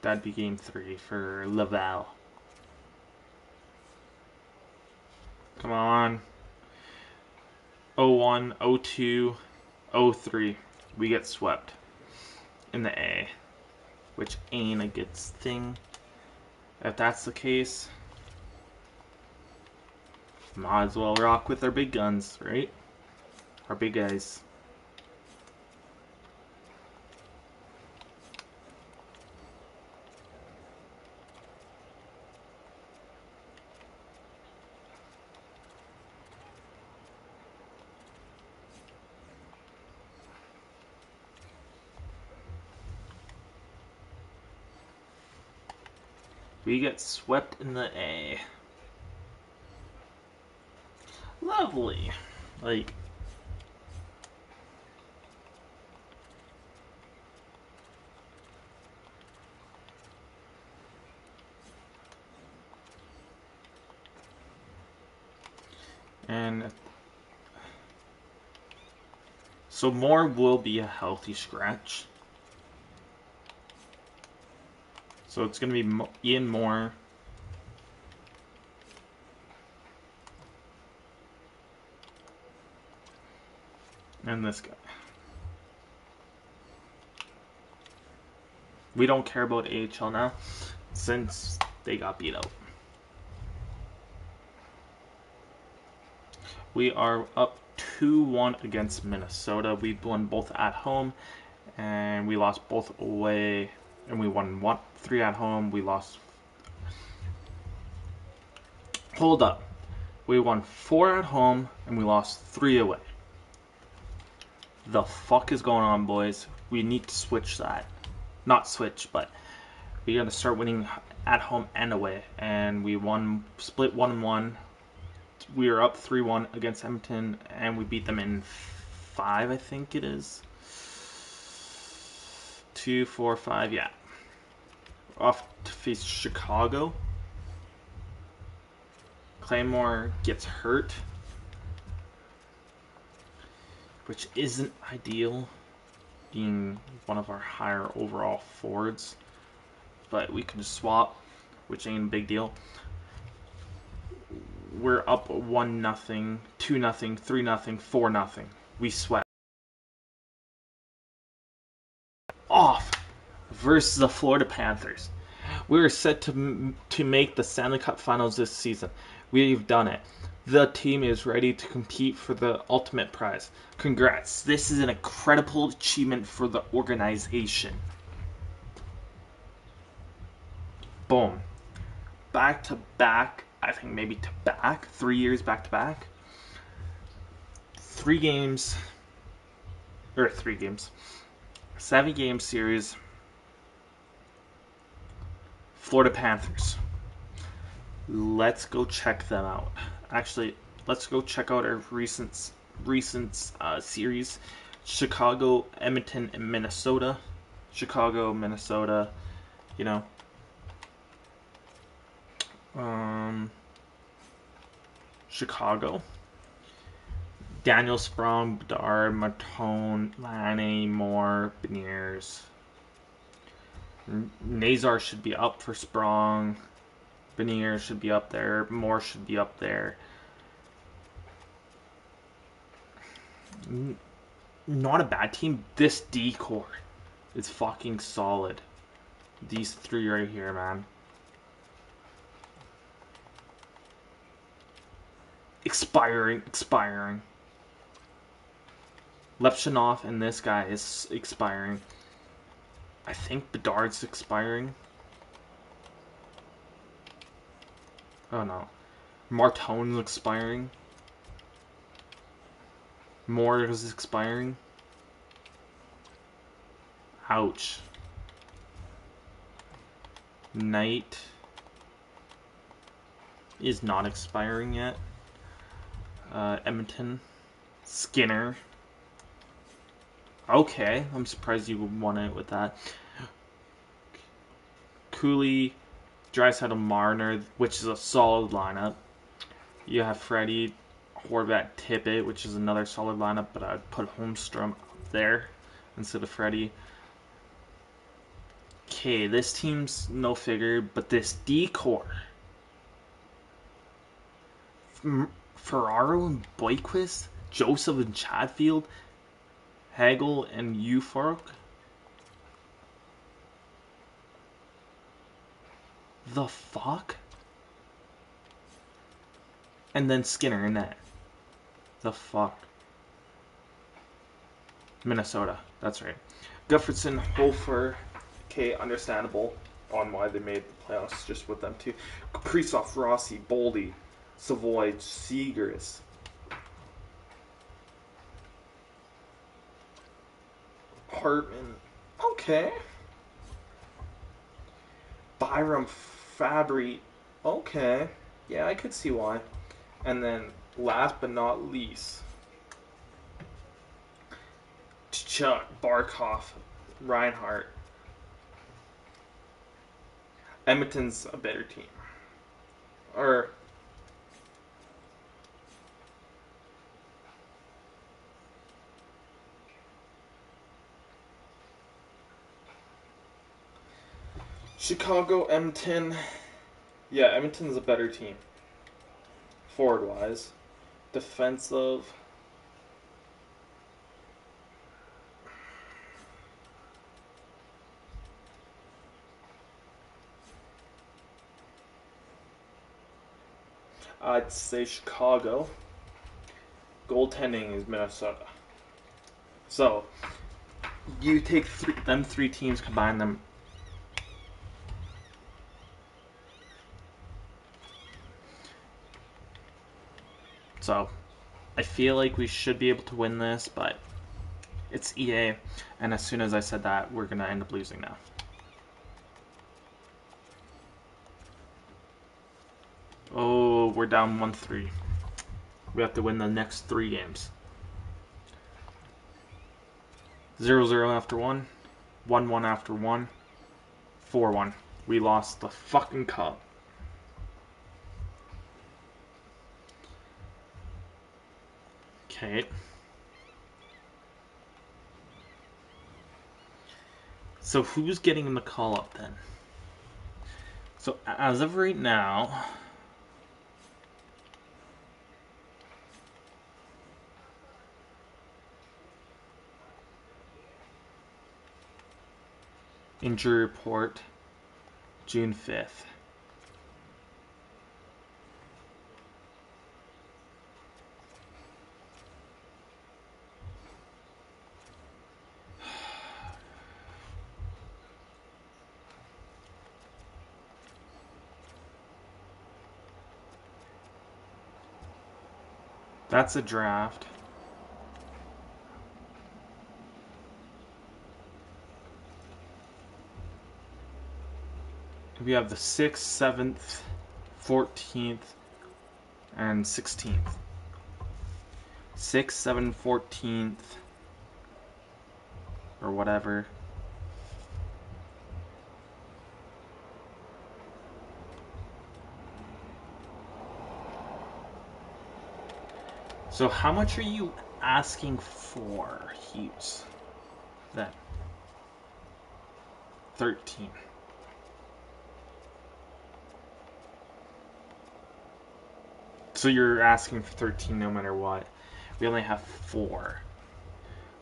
that'd be game 3 for Laval. Come on. 0-1, 0-2, 0-3. We get swept in the A, which ain't a good thing. If that's the case, might as well rock with our big guns, right? Our big guys. We get swept in the A. Lovely. Like, and so Moore will be a healthy scratch. So it's going to be Ian Moore. And this guy. We don't care about AHL now, since they got beat out. We are up 2-1 against Minnesota. We won both at home, and we lost both away. And we won 3 at home. We lost. Hold up. We won 4 at home, and we lost 3 away. The fuck is going on, boys? We need to switch that. Not switch, but we gotta start winning at home and away. And we split 1-1. We are up 3-1 against Edmonton, and we beat them in 5, I think it is. 2, 4, 5, yeah. Off to face Chicago. Claymore gets hurt, which isn't ideal, being one of our higher overall forwards. But we can just swap, which ain't a big deal. We're up 1-0, 2-0, 3-0, 4-0. We swept. Off versus the Florida Panthers. We are set to make the Stanley Cup Finals this season. We've done it. The team is ready to compete for the ultimate prize. Congrats. This is an incredible achievement for the organization. Boom. Back-to-back I think maybe 3 years back to back. 3 games, or 3 games, 7-game series. Florida Panthers. Let's go check them out. Actually, let's go check out our recent series. Chicago, Edmonton, and Minnesota. Chicago, Minnesota, you know. Chicago. Daniel Sprong, Bedard, Matone, Lanny, Moore, Beniers. Nazar should be up for Sprong. Beniers should be up there. Moore should be up there. Not a bad team. This D-core is fucking solid. These 3 right here, man. Expiring. Lepshinov and this guy is expiring. I think Bedard's expiring. Oh no. Martone's expiring. Moore is expiring. Ouch. Knight is not expiring yet. Edmonton. Skinner. Okay, I'm surprised you would want it with that. Cooley, Draisaitl, Marner, which is a solid lineup. You have Freddie, Horvat, Tippett, which is another solid lineup, but I'd put Holmstrom up there instead of Freddie. Okay, this team's no figure, but this D-core. Ferraro and Boyquist, Joseph and Chatfield, Hagel and Euphoric. The fuck? And then Skinner in that. The fuck? Minnesota. That's right. Gufferson, Hofer. Okay, understandable on why they made the playoffs just with them too. Kaprizov, Rossi, Boldy, Savoy, Seegers. Hartman. Okay. Byram, Fabry. Okay. Yeah, I could see why. And then, last but not least, Chuck, Barkov, Reinhardt. Edmonton's a better team. Or Chicago, Edmonton. Yeah, Edmonton's a better team. Forward-wise. Defensive. I'd say Chicago. Goaltending is Minnesota. So, you take them 3 teams, combine them. So, I feel like we should be able to win this, but it's EA, and as soon as I said that, we're going to end up losing now. Oh, we're down 1-3. We have to win the next 3 games. 0-0 after 1, 1-1 after 1, 4-1. We lost the fucking cup. Okay. So who's getting the call up then? So as of right now, injury report, June 5th. That's a draft. We have the 6th, 7th, 14th, and 16th. 6th, 7th, 14th, or whatever. So how much are you asking for, Hughes? Then 13. So you're asking for 13 no matter what. We only have 4.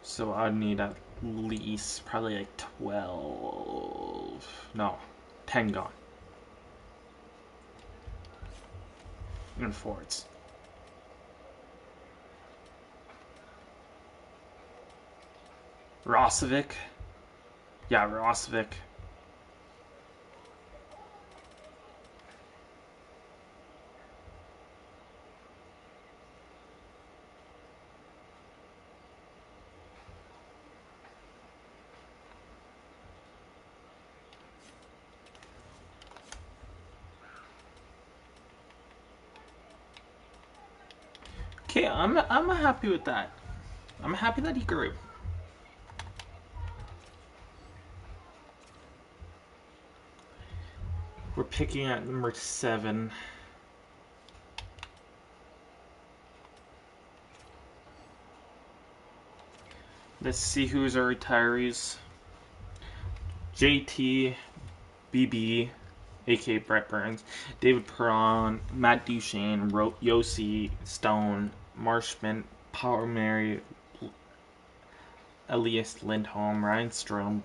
So I'd need at least probably like 12. No, 10 gone. And forwards. Rosovic. Yeah, Rosovic. Okay, I'm happy with that. I'm happy that he grew. We're picking at number 7. Let's see who's our retirees. JT, BB, aka Brett Burns, David Perron, Matt Duchesne, Yossi, Stone, Marshman, Power Mary, Elias Lindholm, Ryan Strom,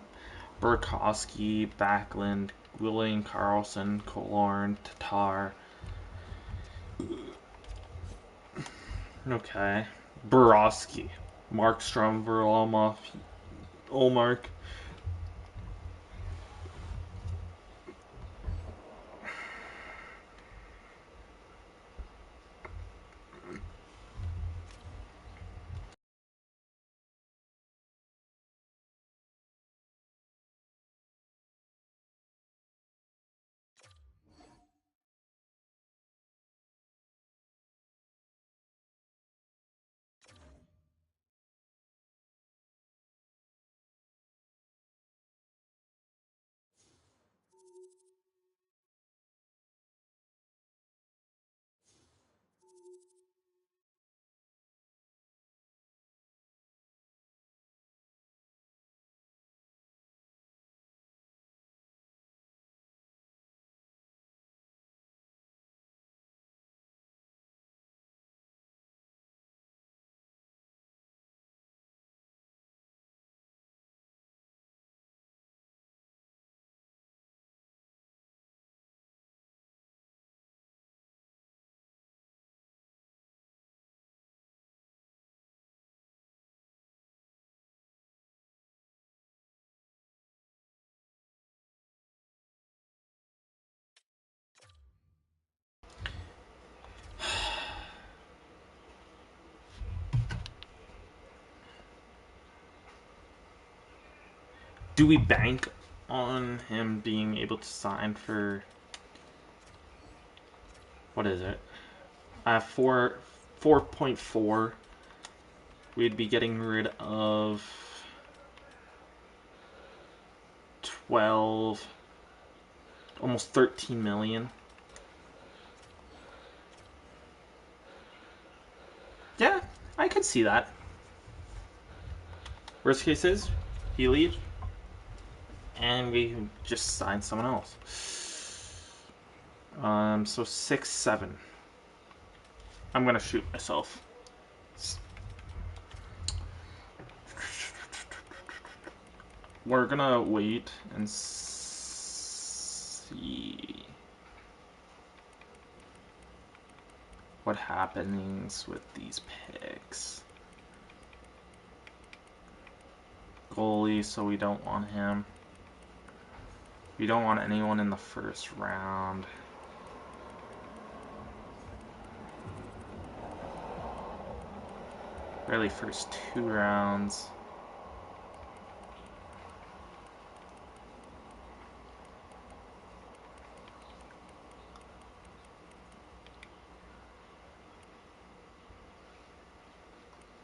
Burkowski, Backlund, William Carlson, Killorn, Tatar. Okay. Borowski, Markstrom, Varlamov, Olmark. Do we bank on him being able to sign for what is it? 4.4. We'd be getting rid of 12, almost 13 million. Yeah, I could see that. Worst case is he leaves and we just sign someone else. So 6, 7. I'm gonna shoot myself. We're gonna wait and see what happens with these picks. Goalie, so we don't want him. We don't want anyone in the first round. Barely first 2 rounds.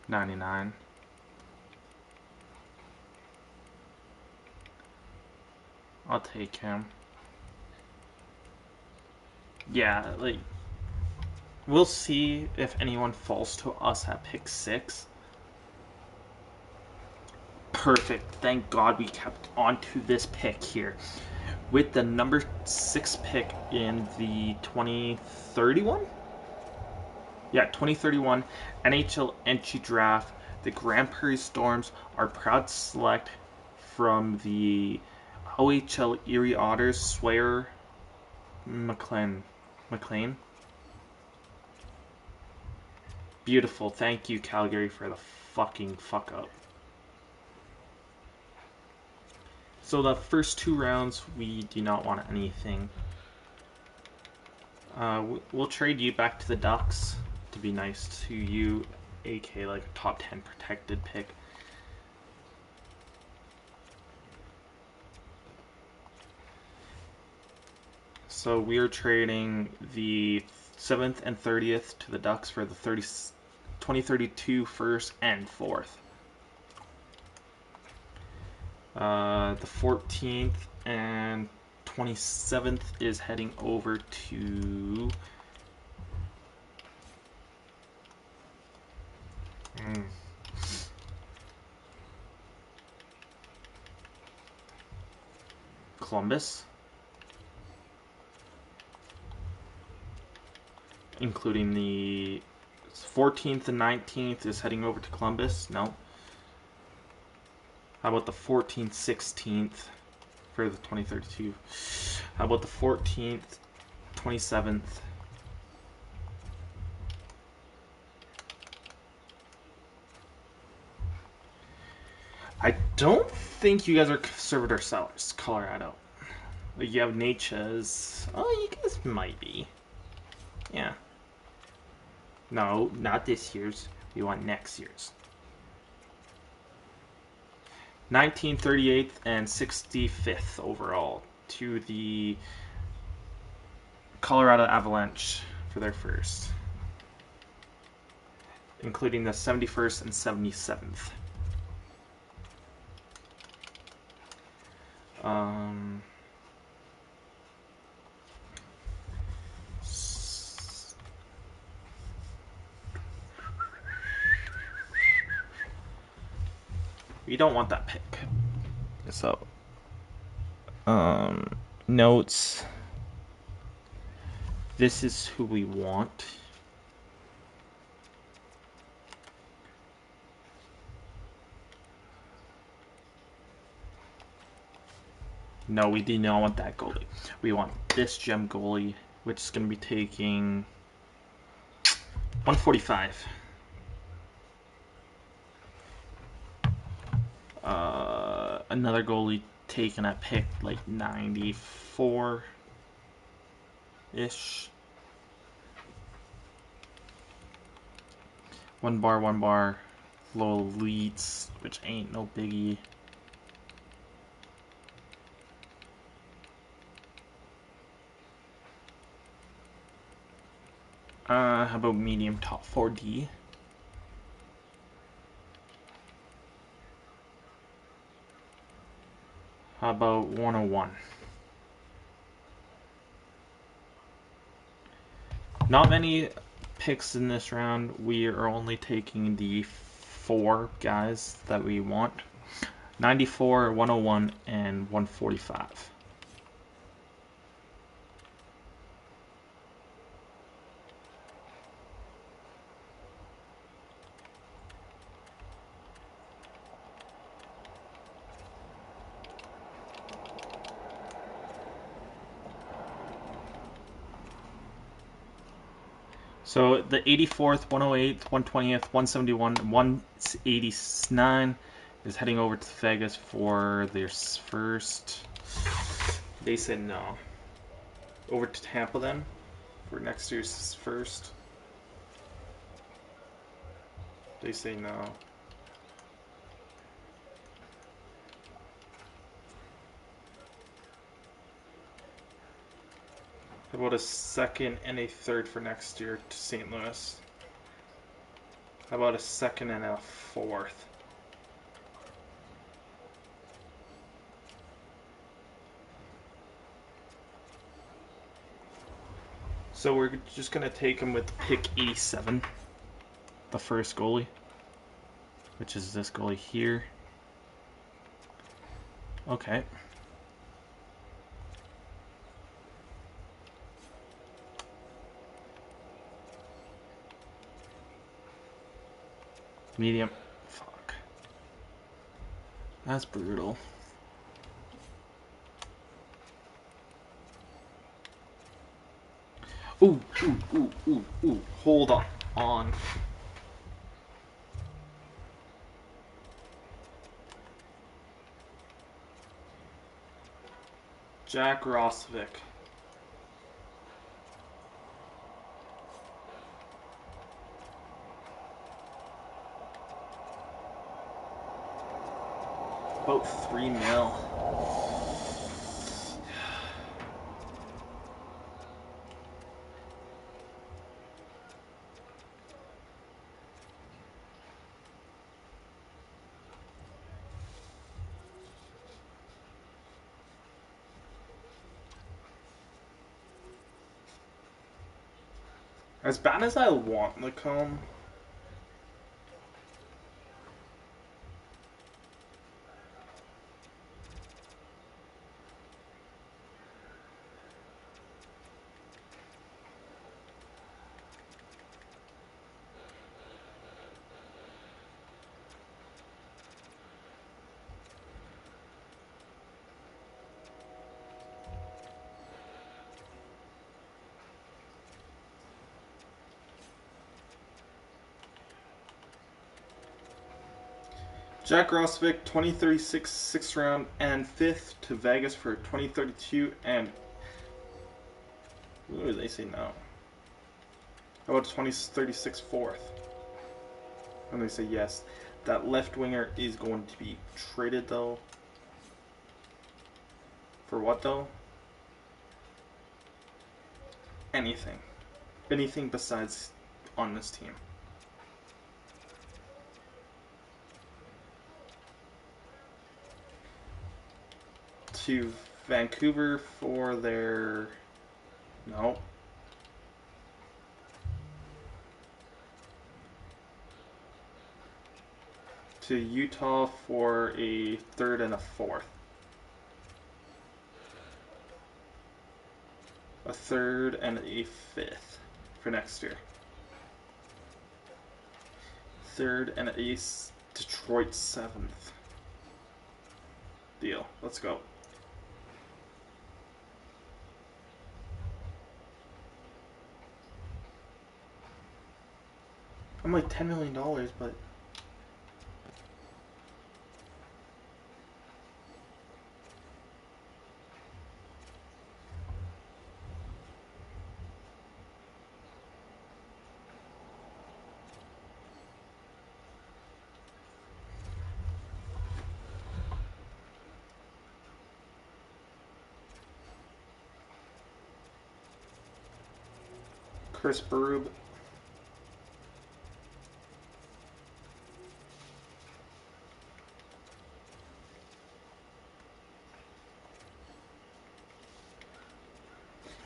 $99. I'll take him. Yeah, like, we'll see if anyone falls to us at pick 6. Perfect. Thank God we kept on to this pick here. With the number 6 pick in the 2031? Yeah, 2031 NHL entry draft, the Grand Prairie Storms are proud to select from the OHL Erie Otters, Sawyer McLean. Beautiful. Thank you, Calgary, for the fucking fuck up. So the first 2 rounds, we do not want anything. We'll trade you back to the Ducks to be nice to you, aka like a top 10 protected pick. So we're trading the 7th and 30th to the Ducks for the 2032 first and 4th. The 14th and 27th is heading over to Columbus, including the 14th and 19th is heading over to Columbus. No. How about the 14th, 16th for the 2032? How about the 14th, 27th? I don't think you guys are conservator sellers, Colorado. Like you have Natchez. Oh, you guys might be. Yeah. No, not this year's. We want next year's. 1938th and 65th overall to the Colorado Avalanche for their first, including the 71st and 77th. We don't want that pick. So, notes. This is who we want. No, we do not want that goalie. We want this gem goalie, which is going to be taking 145. Another goalie taken at pick like 94-ish. One bar, low elites, which ain't no biggie. How about medium top 4D? How about 101? Not many picks in this round. We are only taking the 4 guys that we want. 94, 101, and 145. So the 84th, 108th, 120th, 171, 189 is heading over to Vegas for their first. They said no. Over to Tampa then for next year's first. They say no. How about a second and a third for next year to St. Louis? How about a second and a fourth? So we're just gonna take him with pick 87, the first goalie, which is this goalie here. Okay. Medium. Fuck. That's brutal. Ooh, ooh, ooh, ooh, ooh. Hold on. Jack Rosvick. About 3 mil. As bad as I want Lacombe, Jack Rosvick, 2036 sixth round and fifth to Vegas for 2032 and ooh, they say no. How about 2036 fourth? And they say yes. That left winger is going to be traded though. For what though? Anything. Anything besides on this team. To Vancouver for their... No. To Utah for a third and a fourth. A third and a fifth for next year. Third and a Detroit seventh. Deal. Let's go. I'm like $10 million, but Chris Berube.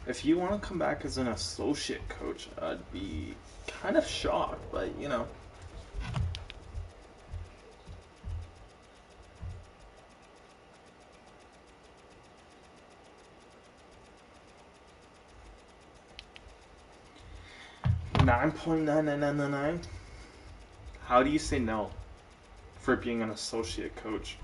If you want to come back as an associate coach, I'd be kind of shocked, but you know. $9.9999. How do you say no for being an associate coach?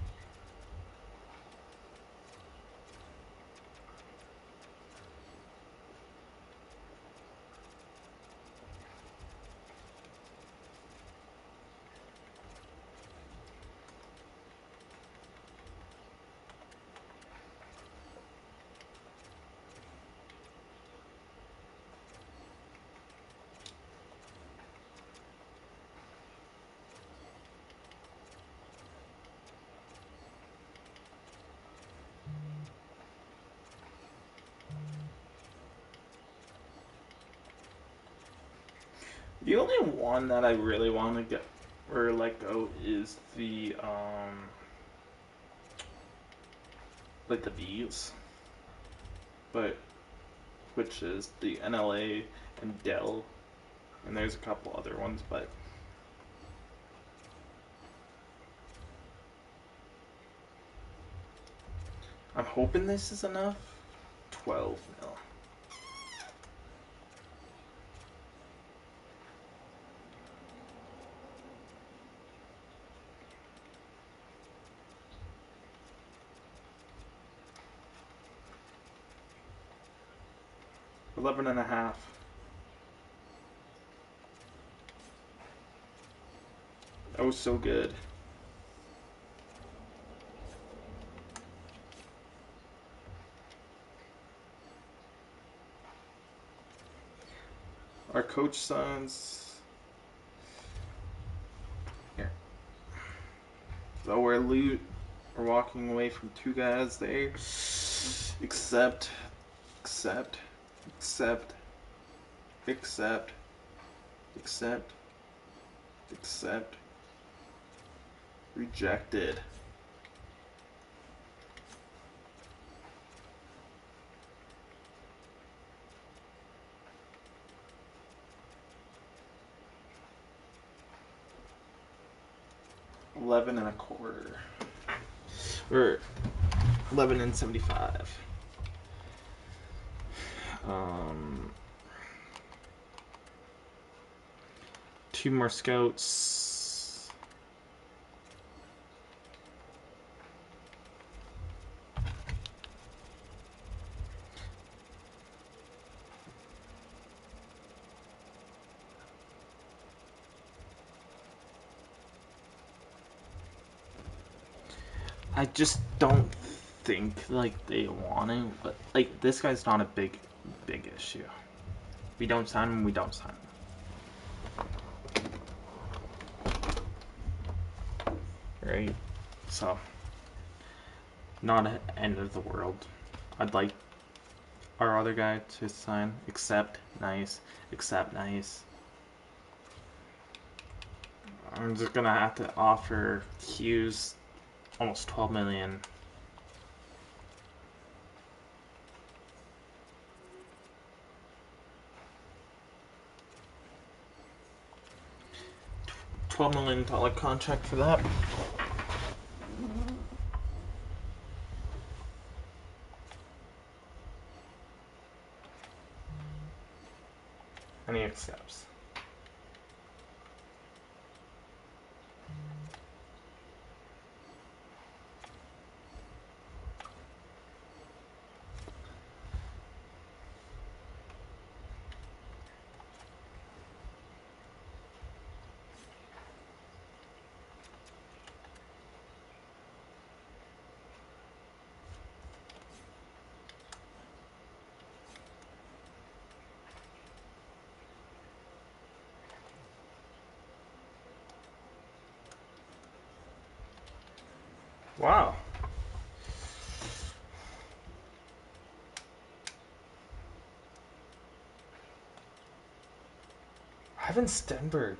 The only one that I really want to get or let go is the like the V's, but which is the NLA and Dell, and there's a couple other ones, but I'm hoping this is enough. 12 mil. Eleven and a half. That was so good. Our coach signs. Here. So we're walking away from two guys there. Accept, accept, accept, accept, accept, accept. Rejected. $11 and a quarter. Or 11 and 75. Two more scouts. I just don't think like they want to, but like this guy's not a big issue. We don't sign him, we don't sign him. Right? So not an end of the world. I'd like our other guy to sign. Accept, nice. Accept, nice. I'm just gonna have to offer Hughes almost 12 million. $12 million contract for that. And he accepts. Wow. Ivan Stenberg.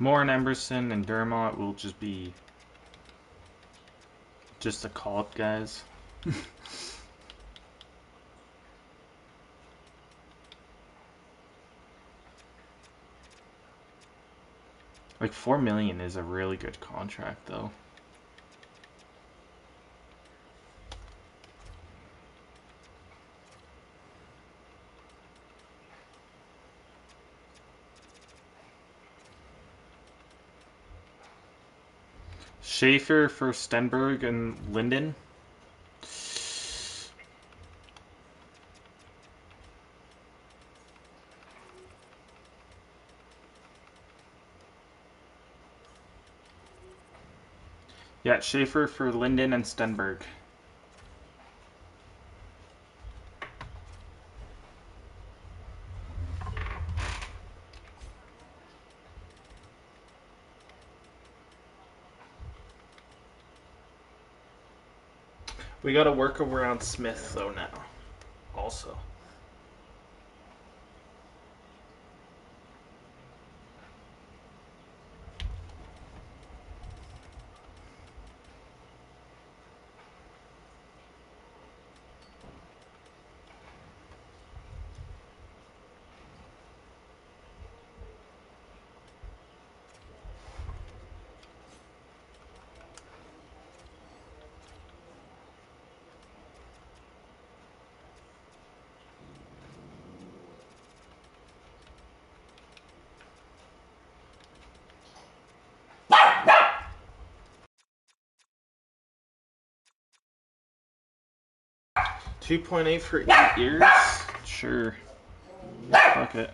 Moore and Emberson and Dermott will just be just the call-up guys. Like $4 million is a really good contract, though. Schaefer for Stenberg and Linden. Yeah, Schaefer for Linden and Stenberg. We gotta work around Smith, though, now. Also. $2.8 for 8 years? Sure. Fuck it.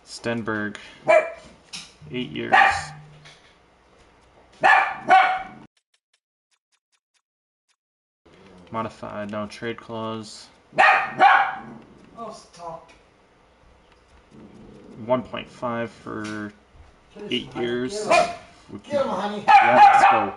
Stenberg. 8 years. Modified, no trade clause. Oh, stop. 1.5 for 8 years. Get him, honey. Yeah, let's go.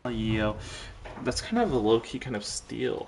Yo, that's kind of a low-key kind of steal.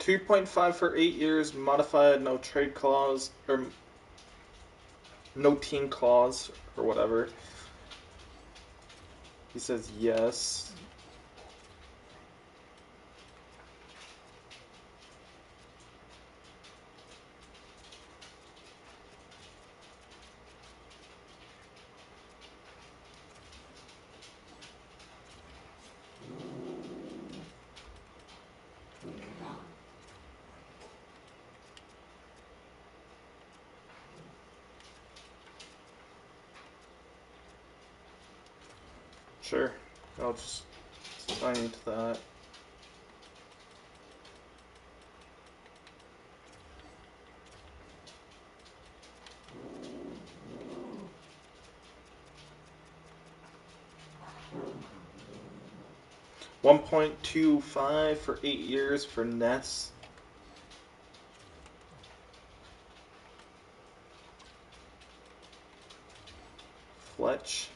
3.5 for 8 years, modified, no trade clause, or no team clause, or whatever. He says yes. Sure, I'll just sign into that. $1.25 for 8 years for Ness. Fletch.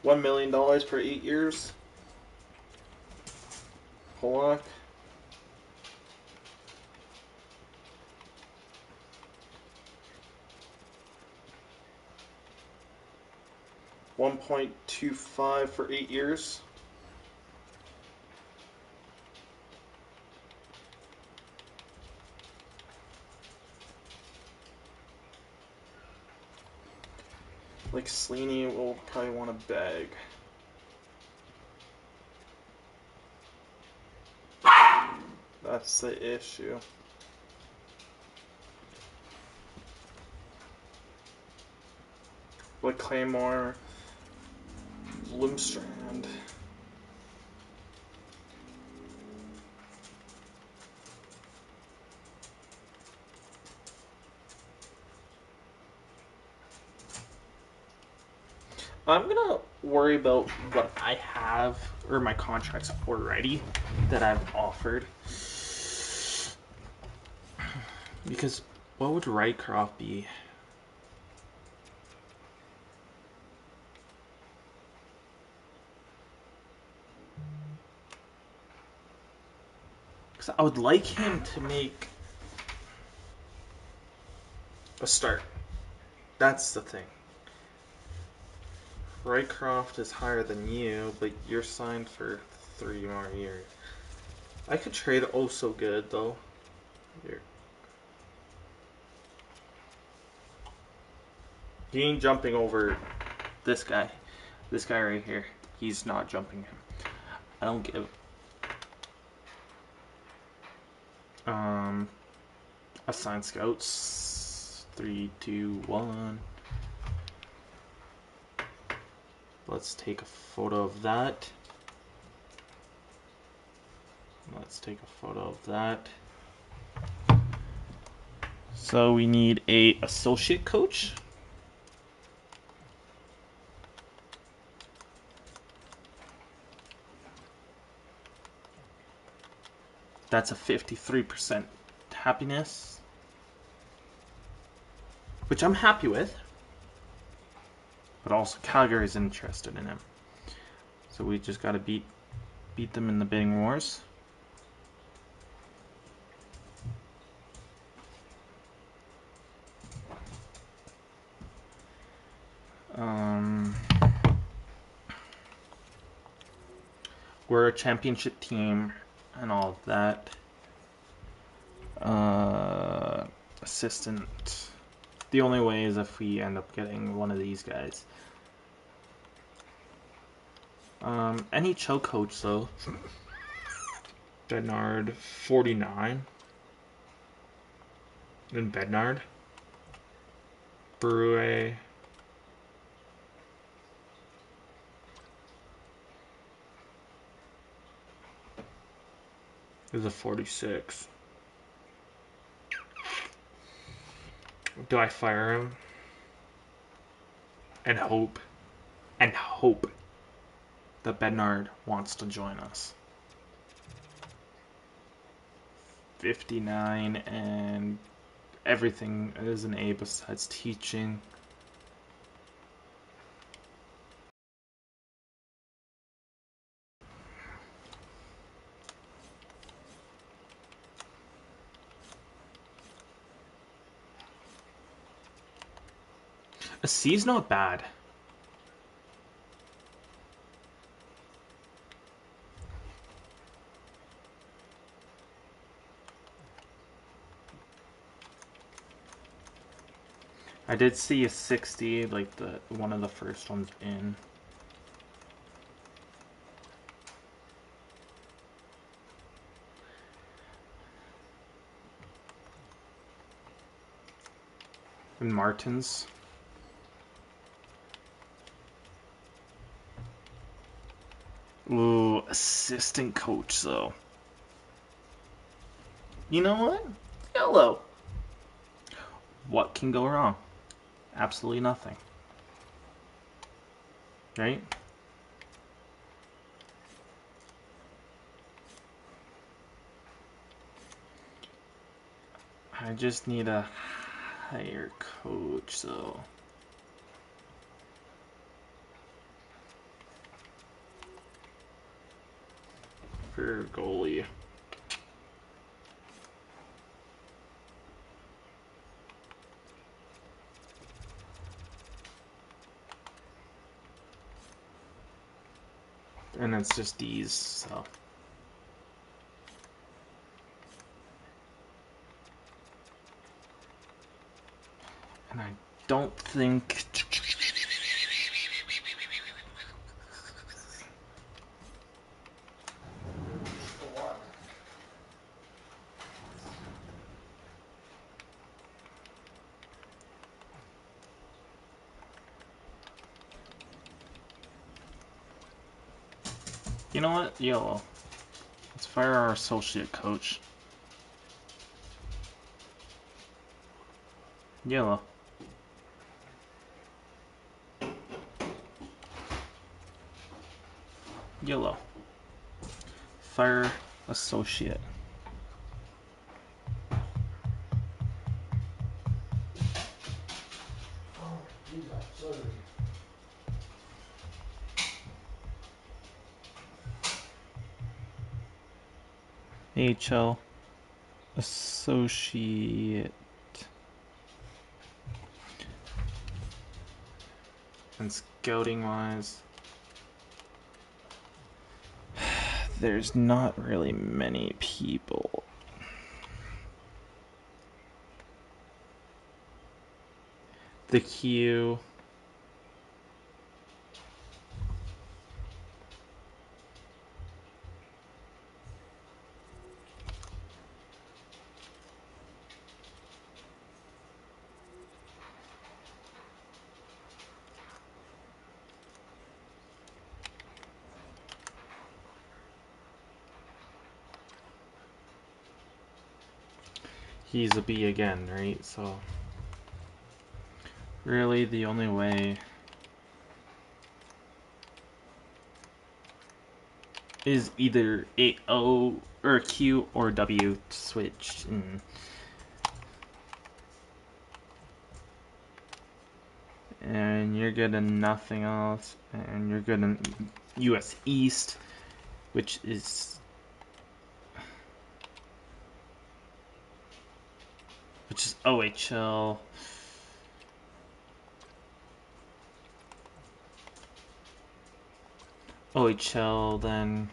$1 million for 8 years. Pollock. $1.25 for 8 years. Like Sleaney will probably want a bag. That's the issue. Like Claymore, Bloomstrand. I'm gonna worry about what I have, or my contracts already that I've offered. Because what would Rycroft be? Because I would like him to make a start. That's the thing. Rycroft is higher than you, but you're signed for 3 more years. I could trade Oh So Good, though. Here. He ain't jumping over this guy. This guy right here. He's not jumping him. I don't give... Assign scouts. 3, 2, 1. Let's take a photo of that. Let's take a photo of that. So we need a associate coach. That's a 53% happiness, which I'm happy with. But also Calgary's interested in him. So we just got to beat them in the bidding wars. We're a championship team and all of that. Assistant. The only way is if we end up getting one of these guys. NHL coach though. Bednard 49. And Bednard. Brouet. Is a 46. Do I fire him? And hope that Bednard wants to join us. 59 and everything is an A besides teaching. A C's not bad. I did see a 60, like the one of the first ones in. And Martin's. Ooh, assistant coach though. You know what? Yellow. What can go wrong? Absolutely nothing. Right? I just need a higher coach though. For goalie. And it's just D's, so. And I don't think. You know what? Yellow. Let's fire our associate coach. Yellow. Yellow. Fire associate. Oh, geez, I'm sorry. AHL associate. And scouting wise, there's not really many people. The Q. He's a B again, right? So really the only way is either a O or a Q or W to switch. And you're good in nothing else. And you're good in US East, which is OHL. OHL then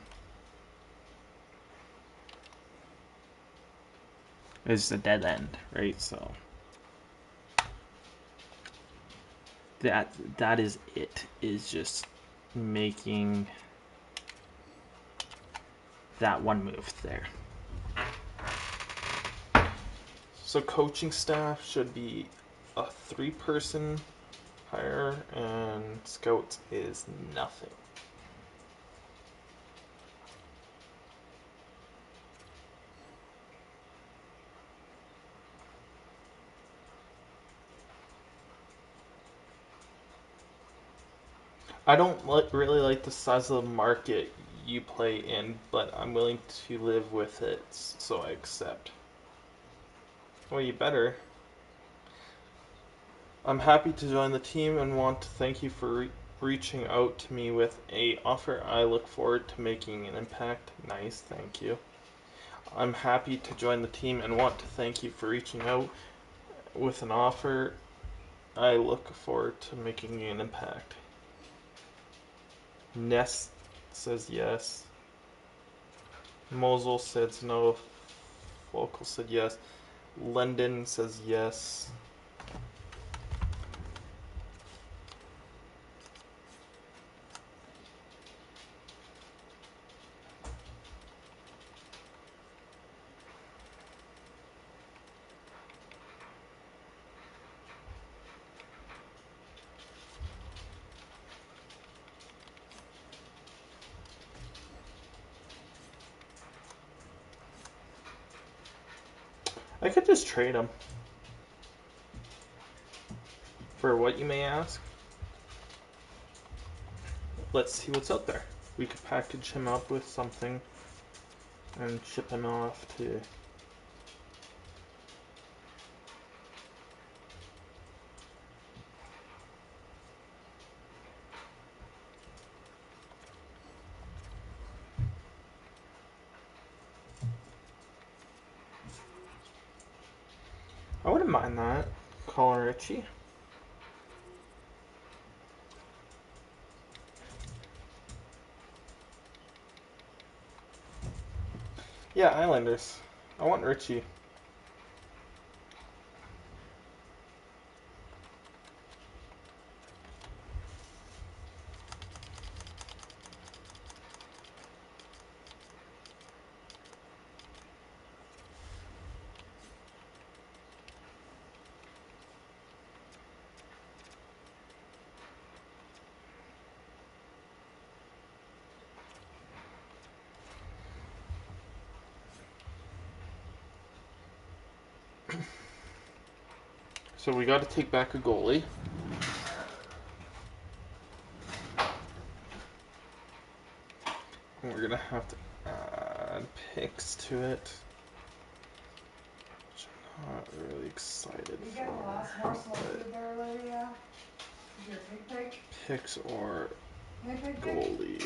is a dead end, right? So that is it. Is just making that one move there. So coaching staff should be a 3-person hire, and scouts is nothing. I don't really like the size of the market you play in, but I'm willing to live with it, so I accept. Well, you better. I'm happy to join the team and want to thank you for reaching out to me with a offer. I look forward to making an impact. Nice, thank you. I'm happy to join the team and want to thank you for reaching out with an offer. I look forward to making an impact. Ness says yes. Mosul says no. Focal said yes. London says yes. I could just trade him. For what, you may ask? Let's see what's out there. We could package him up with something and ship him off to... I wouldn't mind that. Colin Ritchie. Yeah, Islanders. I want Ritchie. So we got to take back a goalie. And we're going to have to add picks to it. Which I'm not really excited You for. get the last morsel of food there, Lydia? Your pig? Picks or Hey, pig. goalie.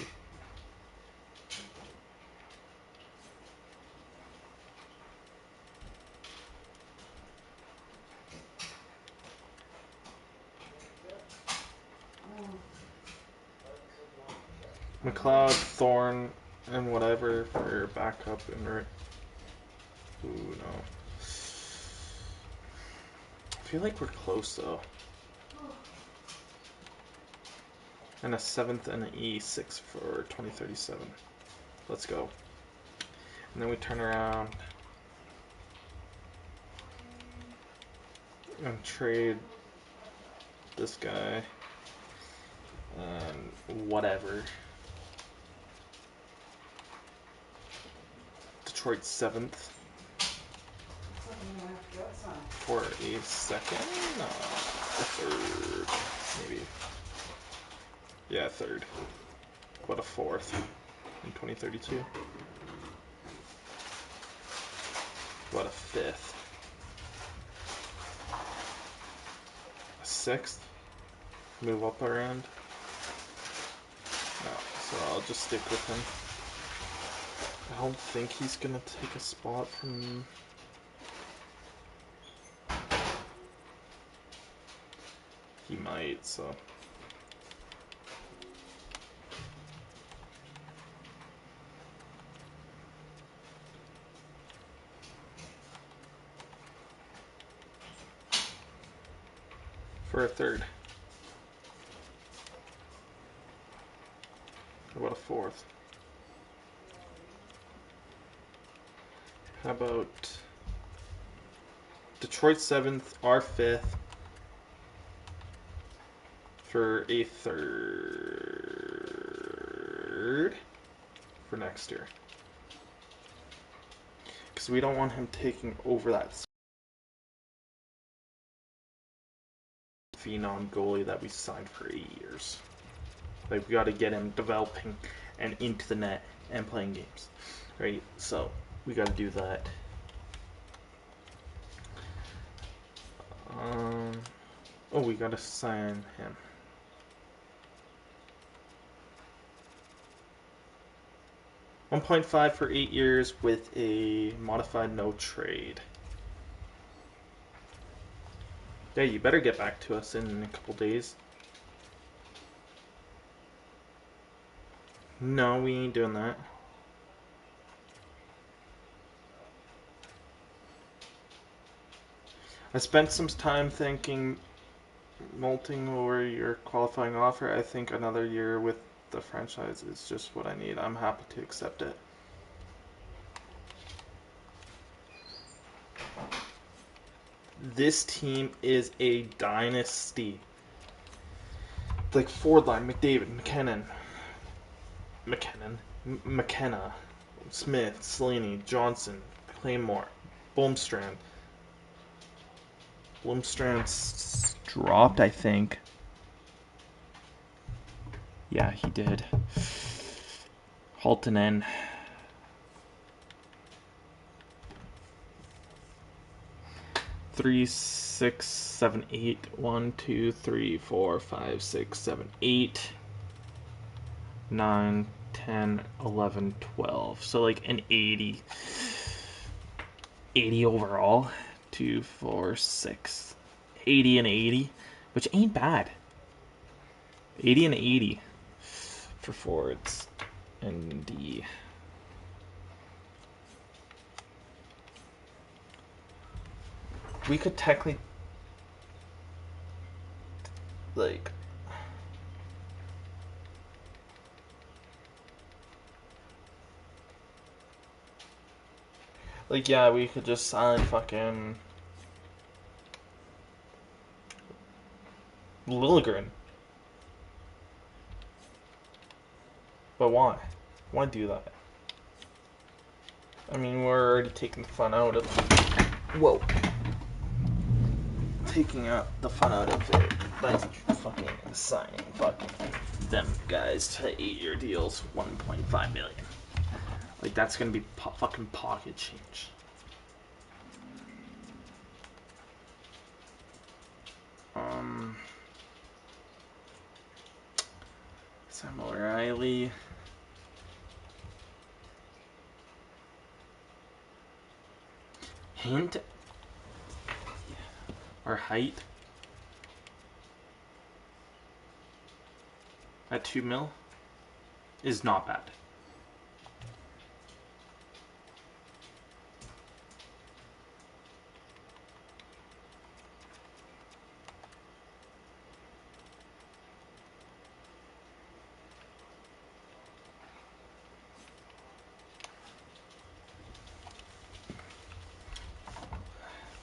McLeod, Thorne, and whatever for backup and ooh, no. I feel like we're close though. And a 7th and an E6 for 2037. Let's go. And then we turn around and trade this guy and whatever. Detroit 7th for a 2nd, a 3rd, maybe. Yeah, 3rd. What a 4th in 2032. What a 5th. A 6th. Move up around. No, so I'll just stick with him. I don't think he's gonna take a spot from... He might, so... For a 3rd. How about a 4th? How about Detroit 7th, our 5th for a 3rd for next year. Because we don't want him taking over that phenom goalie that we signed for 8 years. Like, we got to get him developing and into the net and playing games, right? So we got to do that. Oh, we got to sign him. $1.5 for 8 years with a modified no trade. Yeah, you better get back to us in a couple days. No, we ain't doing that. I spent some time thinking, multing over your qualifying offer. I think another year with the franchise is just what I need. I'm happy to accept it. This team is a dynasty. Like Ford line, McDavid, McKenna, Smith, Slaney, Johnson, Claymore, Blomstrand. Blomstrand's dropped, I think. Yeah, he did. Haltonen. Three, six, seven, eight. 1, 2, 3, 4, 5, 6, 7, 8, 9, 10, 11, 12. So like an 80. 80 overall. 2, 4, 6. 80 and 80, which ain't bad. 80 and 80 for forwards and D. We could technically like yeah, we could just sign fucking Liljegren. But why? Why do that? I mean, we're already taking the fun out of. Whoa. Taking out the fun out of it by fucking signing fucking them guys to 8-year deals, 1.5 million. Like that's gonna be fucking pocket change. Sam O'Reilly. Hint. Our height at 2 mil is not bad.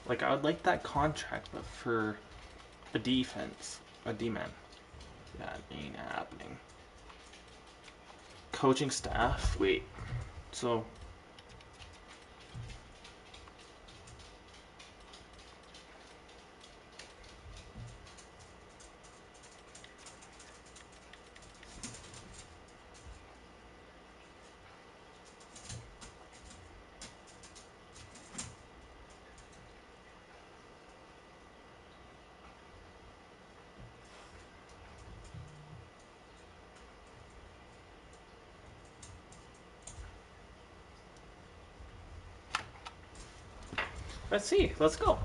Like I would like that contract, but for a defense, a D-man. That ain't happening. Coaching staff. Wait. So. Let's see. Let's go.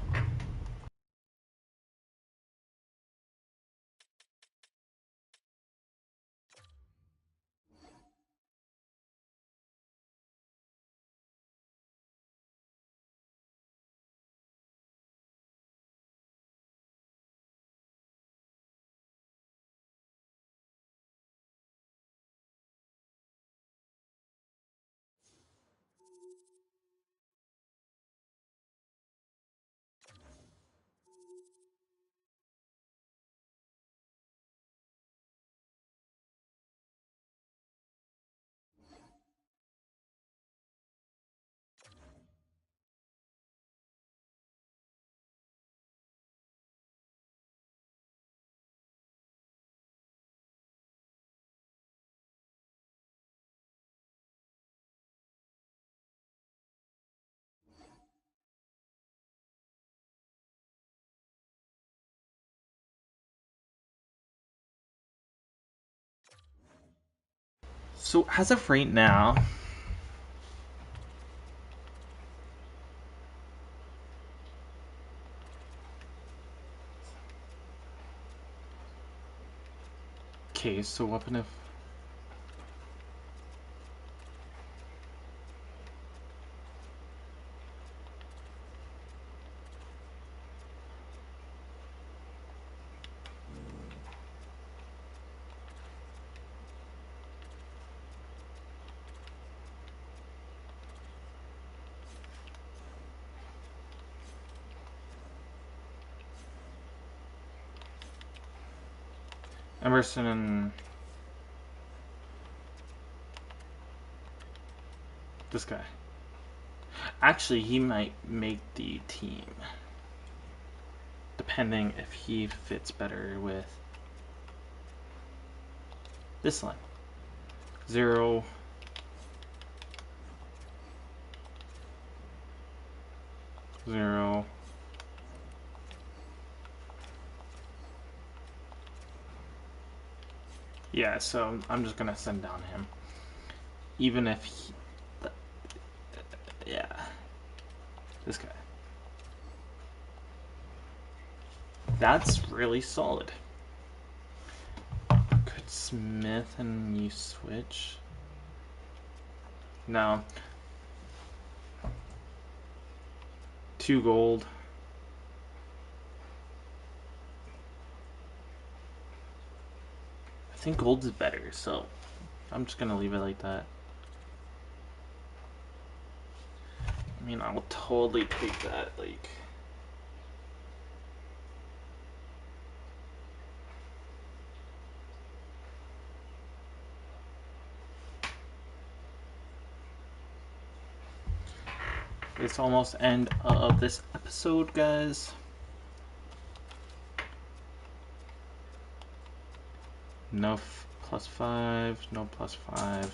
So as of right now, Okay, so weapon if. Emerson and this guy. Actually, he might make the team. Depending if he fits better with this line. 0. Yeah, so I'm just gonna send down him. Even if he. Yeah. This guy. That's really solid. Could Smith and you switch? No. 2 gold. I think gold is better, so I'm just gonna leave it like that. I mean, I will totally take that, like. It's almost end of this episode, guys. No +5, no +5.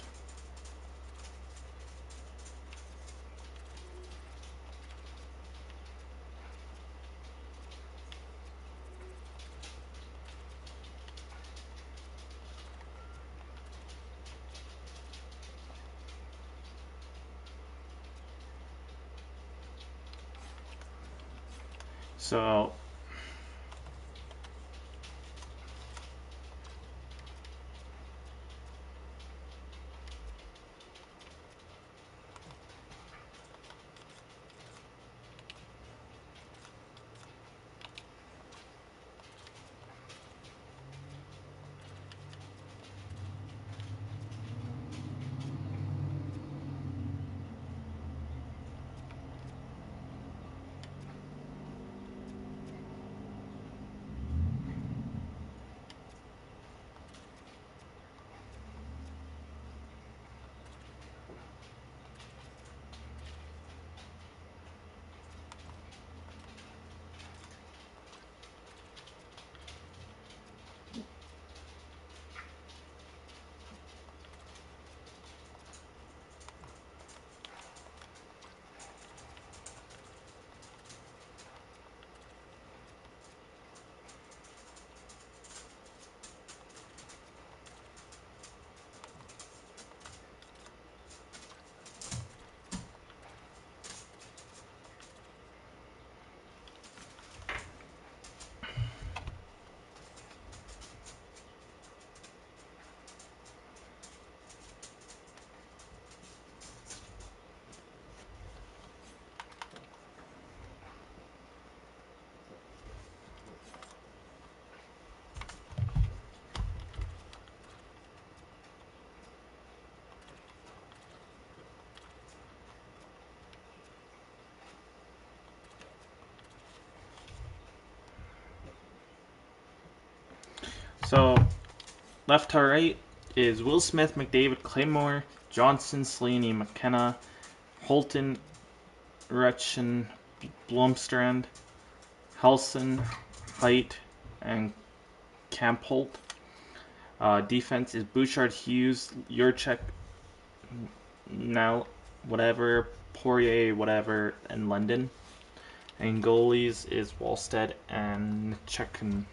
So left to right is Will Smith, McDavid, Claymore, Johnson, Slaney, McKenna, Holton, Retchen, Blomstrand, Helson, Height, and Campholt. Defense is Bouchard, Hughes, Yurchek, now whatever, Poirier, whatever, and London. And goalies is Wallstead and Chekin.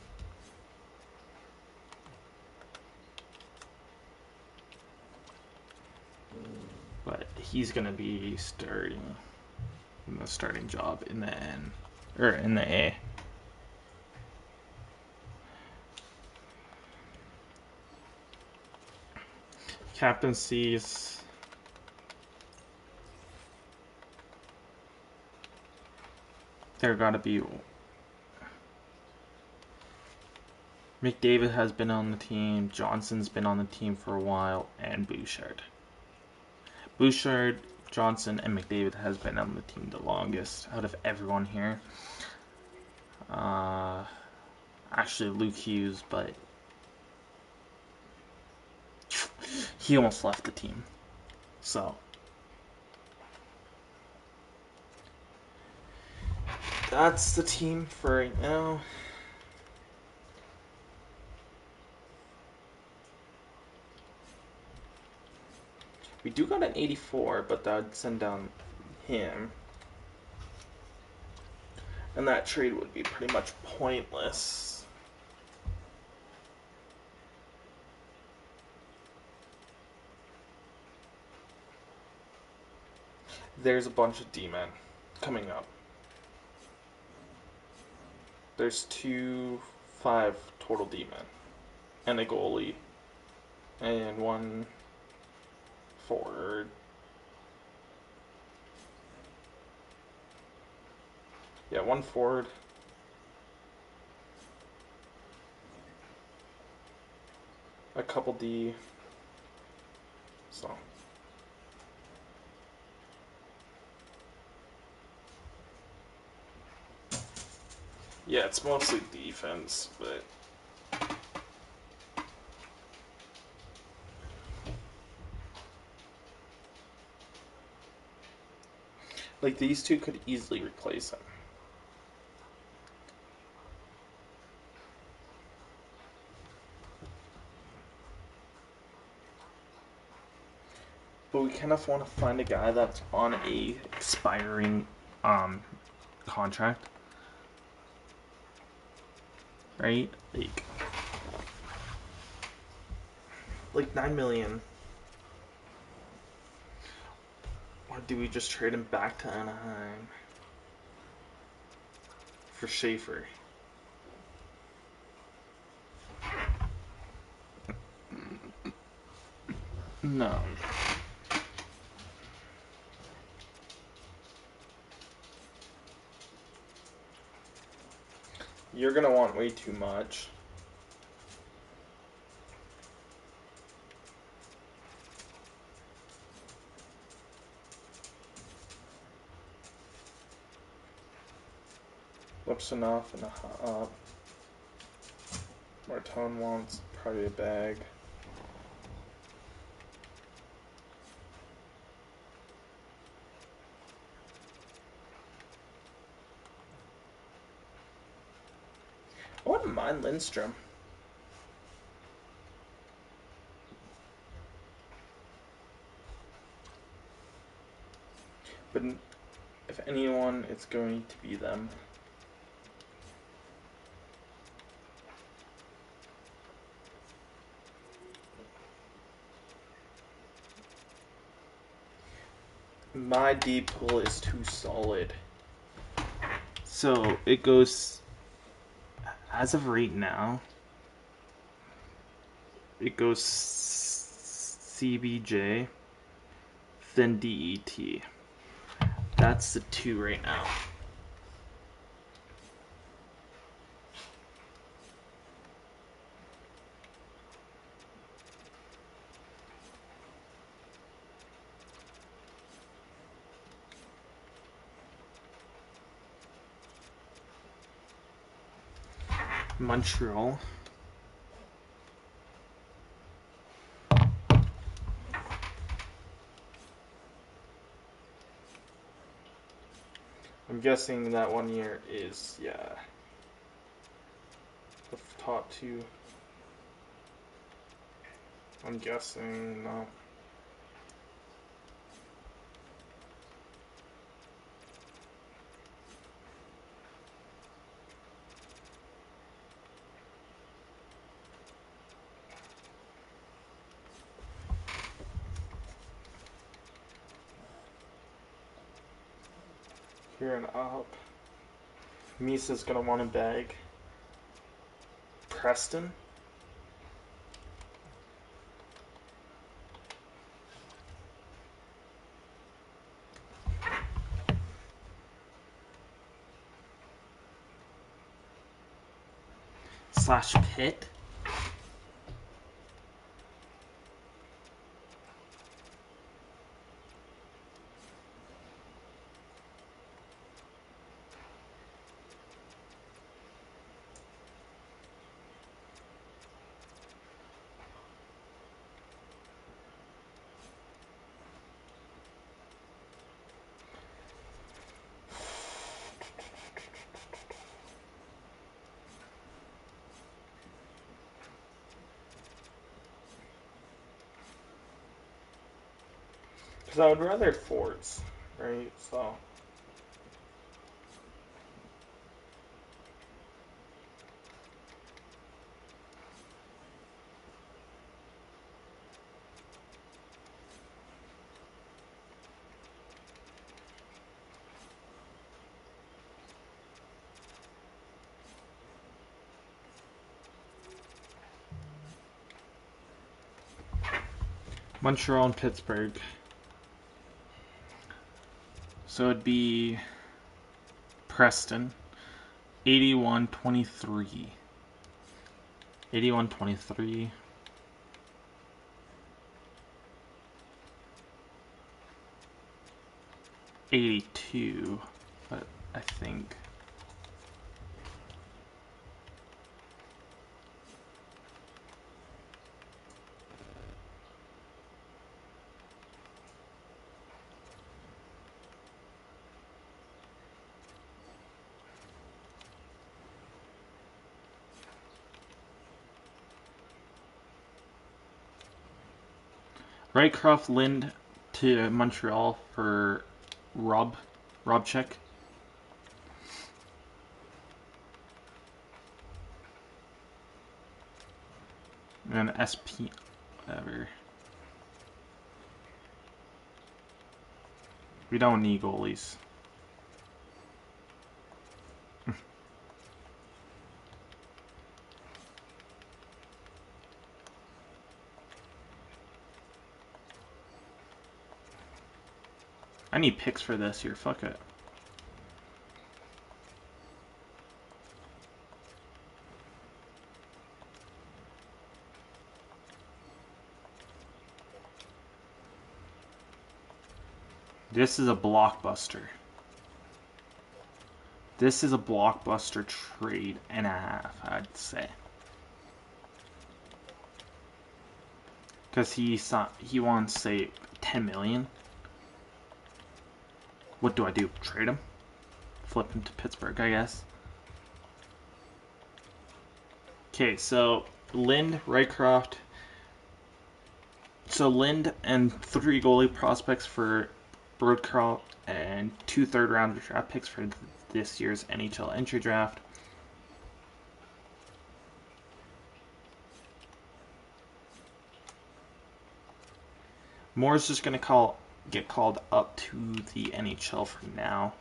But he's gonna be starting in the starting job in the N or in the A. Captaincies. There gotta be. McDavid has been on the team. Johnson's been on the team for a while, and Bouchard. Bouchard, Johnson, and McDavid has been on the team the longest out of everyone here. Actually, Luke Hughes, but he almost left the team. So that's the team for right now. We do got an 84, but that would send down him. And that trade would be pretty much pointless. There's a bunch of D-men coming up. There's 5 total D-men. And a goalie. And 1 forward. Yeah, 1 forward. A couple D. So. Yeah, it's mostly defense, but like these two could easily replace him. But we kind of want to find a guy that's on a expiring contract. Right? Like 9 million. Or do we just trade him back to Anaheim for Schaefer? No. You're gonna want way too much. Lipsinoff and a hop. Martone wants probably a bag. I wouldn't mind Lindstrom. But if anyone, it's going to be them. My D pool is too solid. So it goes, as of right now, it goes CBJ, then DET. That's the 2 right now. Montreal. I'm guessing that 1 year is, yeah, the top 2. I'm guessing, no. Here and up. Misa's gonna want a bag. Preston. / Pitt. Because I would rather forwards, right? So. Montreal and Pittsburgh. So it'd be Preston, 81-23. 81-23. 82, but I think. Rycroft Lind to Montreal for Rob Check. And SP, whatever. We don't need goalies. I need picks for this year. Fuck it. This is a blockbuster. This is a blockbuster trade and a half, I'd say. Because he wants, say, 10 million. What do I do? Trade him? Flip him to Pittsburgh, I guess. Okay, so Lind, Rycroft. So Lind and 3 goalie prospects for Broadcroft and 2 third-round draft picks for this year's NHL entry draft. Moore's just going to get called up to the NHL for now.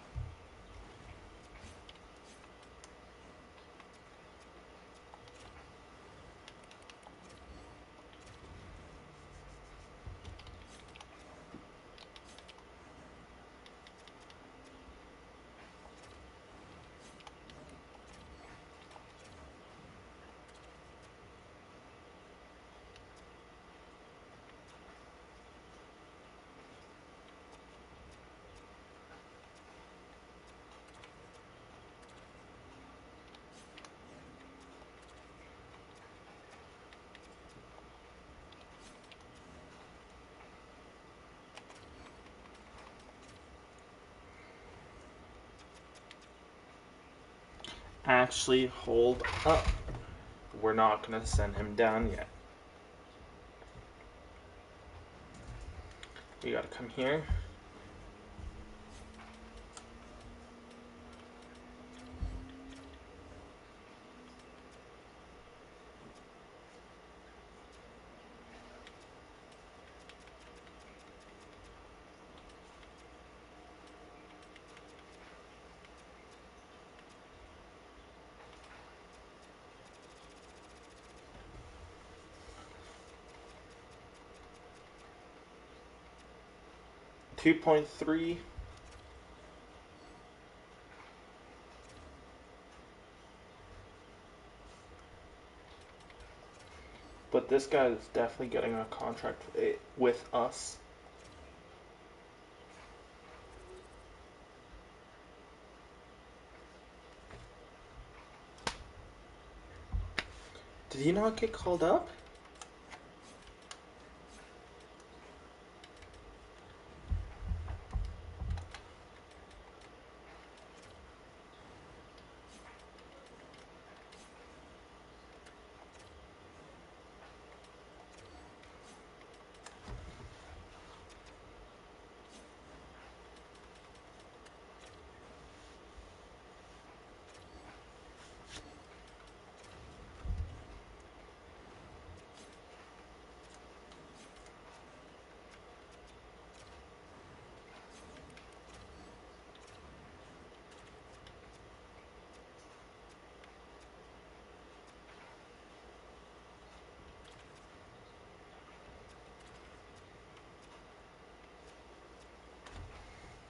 Actually, hold up. We're not going to send him down yet. We got to come here. $2.3. But this guy is definitely getting a contract with us. Did he not get called up?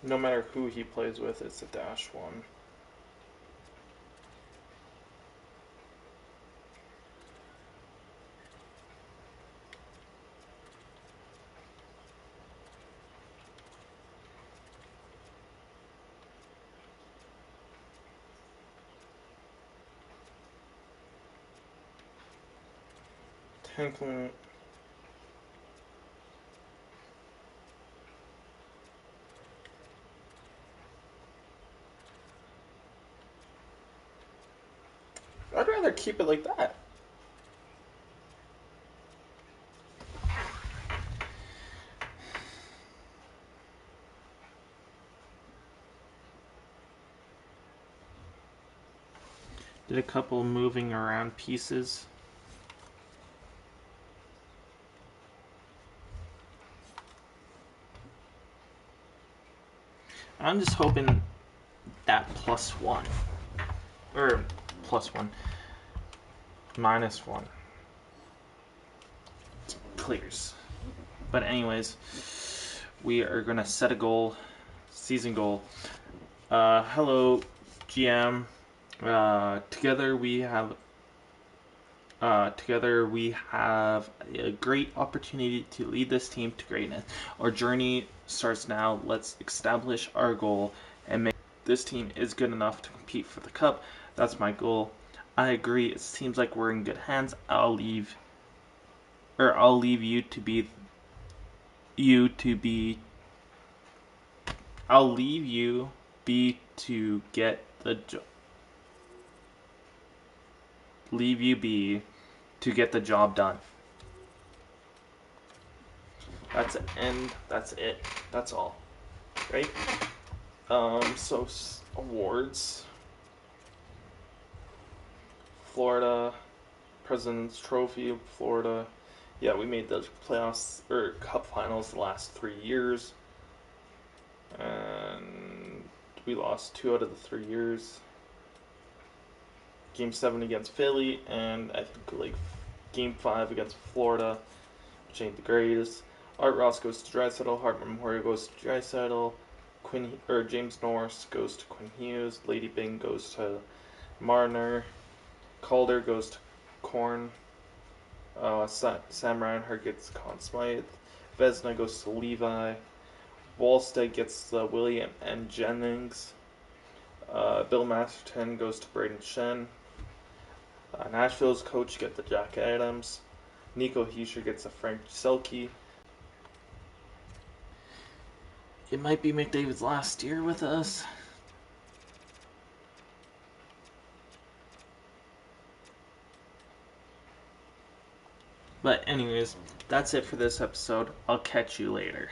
No matter who he plays with, it's a -1. Technically, I'd rather keep it like that. Did a couple moving around pieces. I'm just hoping that +1 or +1 -1 clears. But anyways, we are gonna set a goal, season goal. Hello, GM. Together we have a great opportunity to lead this team to greatness. Our journey starts now. Let's establish our goal and make this team is good enough to compete for the cup. That's my goal. I agree. It seems like we're in good hands. I'll leave you to be I'll leave you be to get the leave you be to get the job done. That's it. That's it. That's all. Right? So awards. Florida President's Trophy, Florida. Yeah, we made the playoffs or cup finals the last 3 years. And we lost 2 out of the 3 years. Game 7 against Philly, and I think like Game 5 against Florida, which ain't the greatest. Art Ross goes to Draisaitl. Hart Memorial goes to Draisaitl. James Norris goes to Quinn Hughes. Lady Byng goes to Marner. Calder goes to Korn. Sam Reinhart gets Conn Smythe. Vesna goes to Levi. Wallstead gets William N. Jennings. Bill Masterton goes to Braden Shen. Nashville's coach gets the Jack Adams. Nico Hischier gets the Frank Selke. It might be McDavid's last year with us. But anyways, that's it for this episode. I'll catch you later.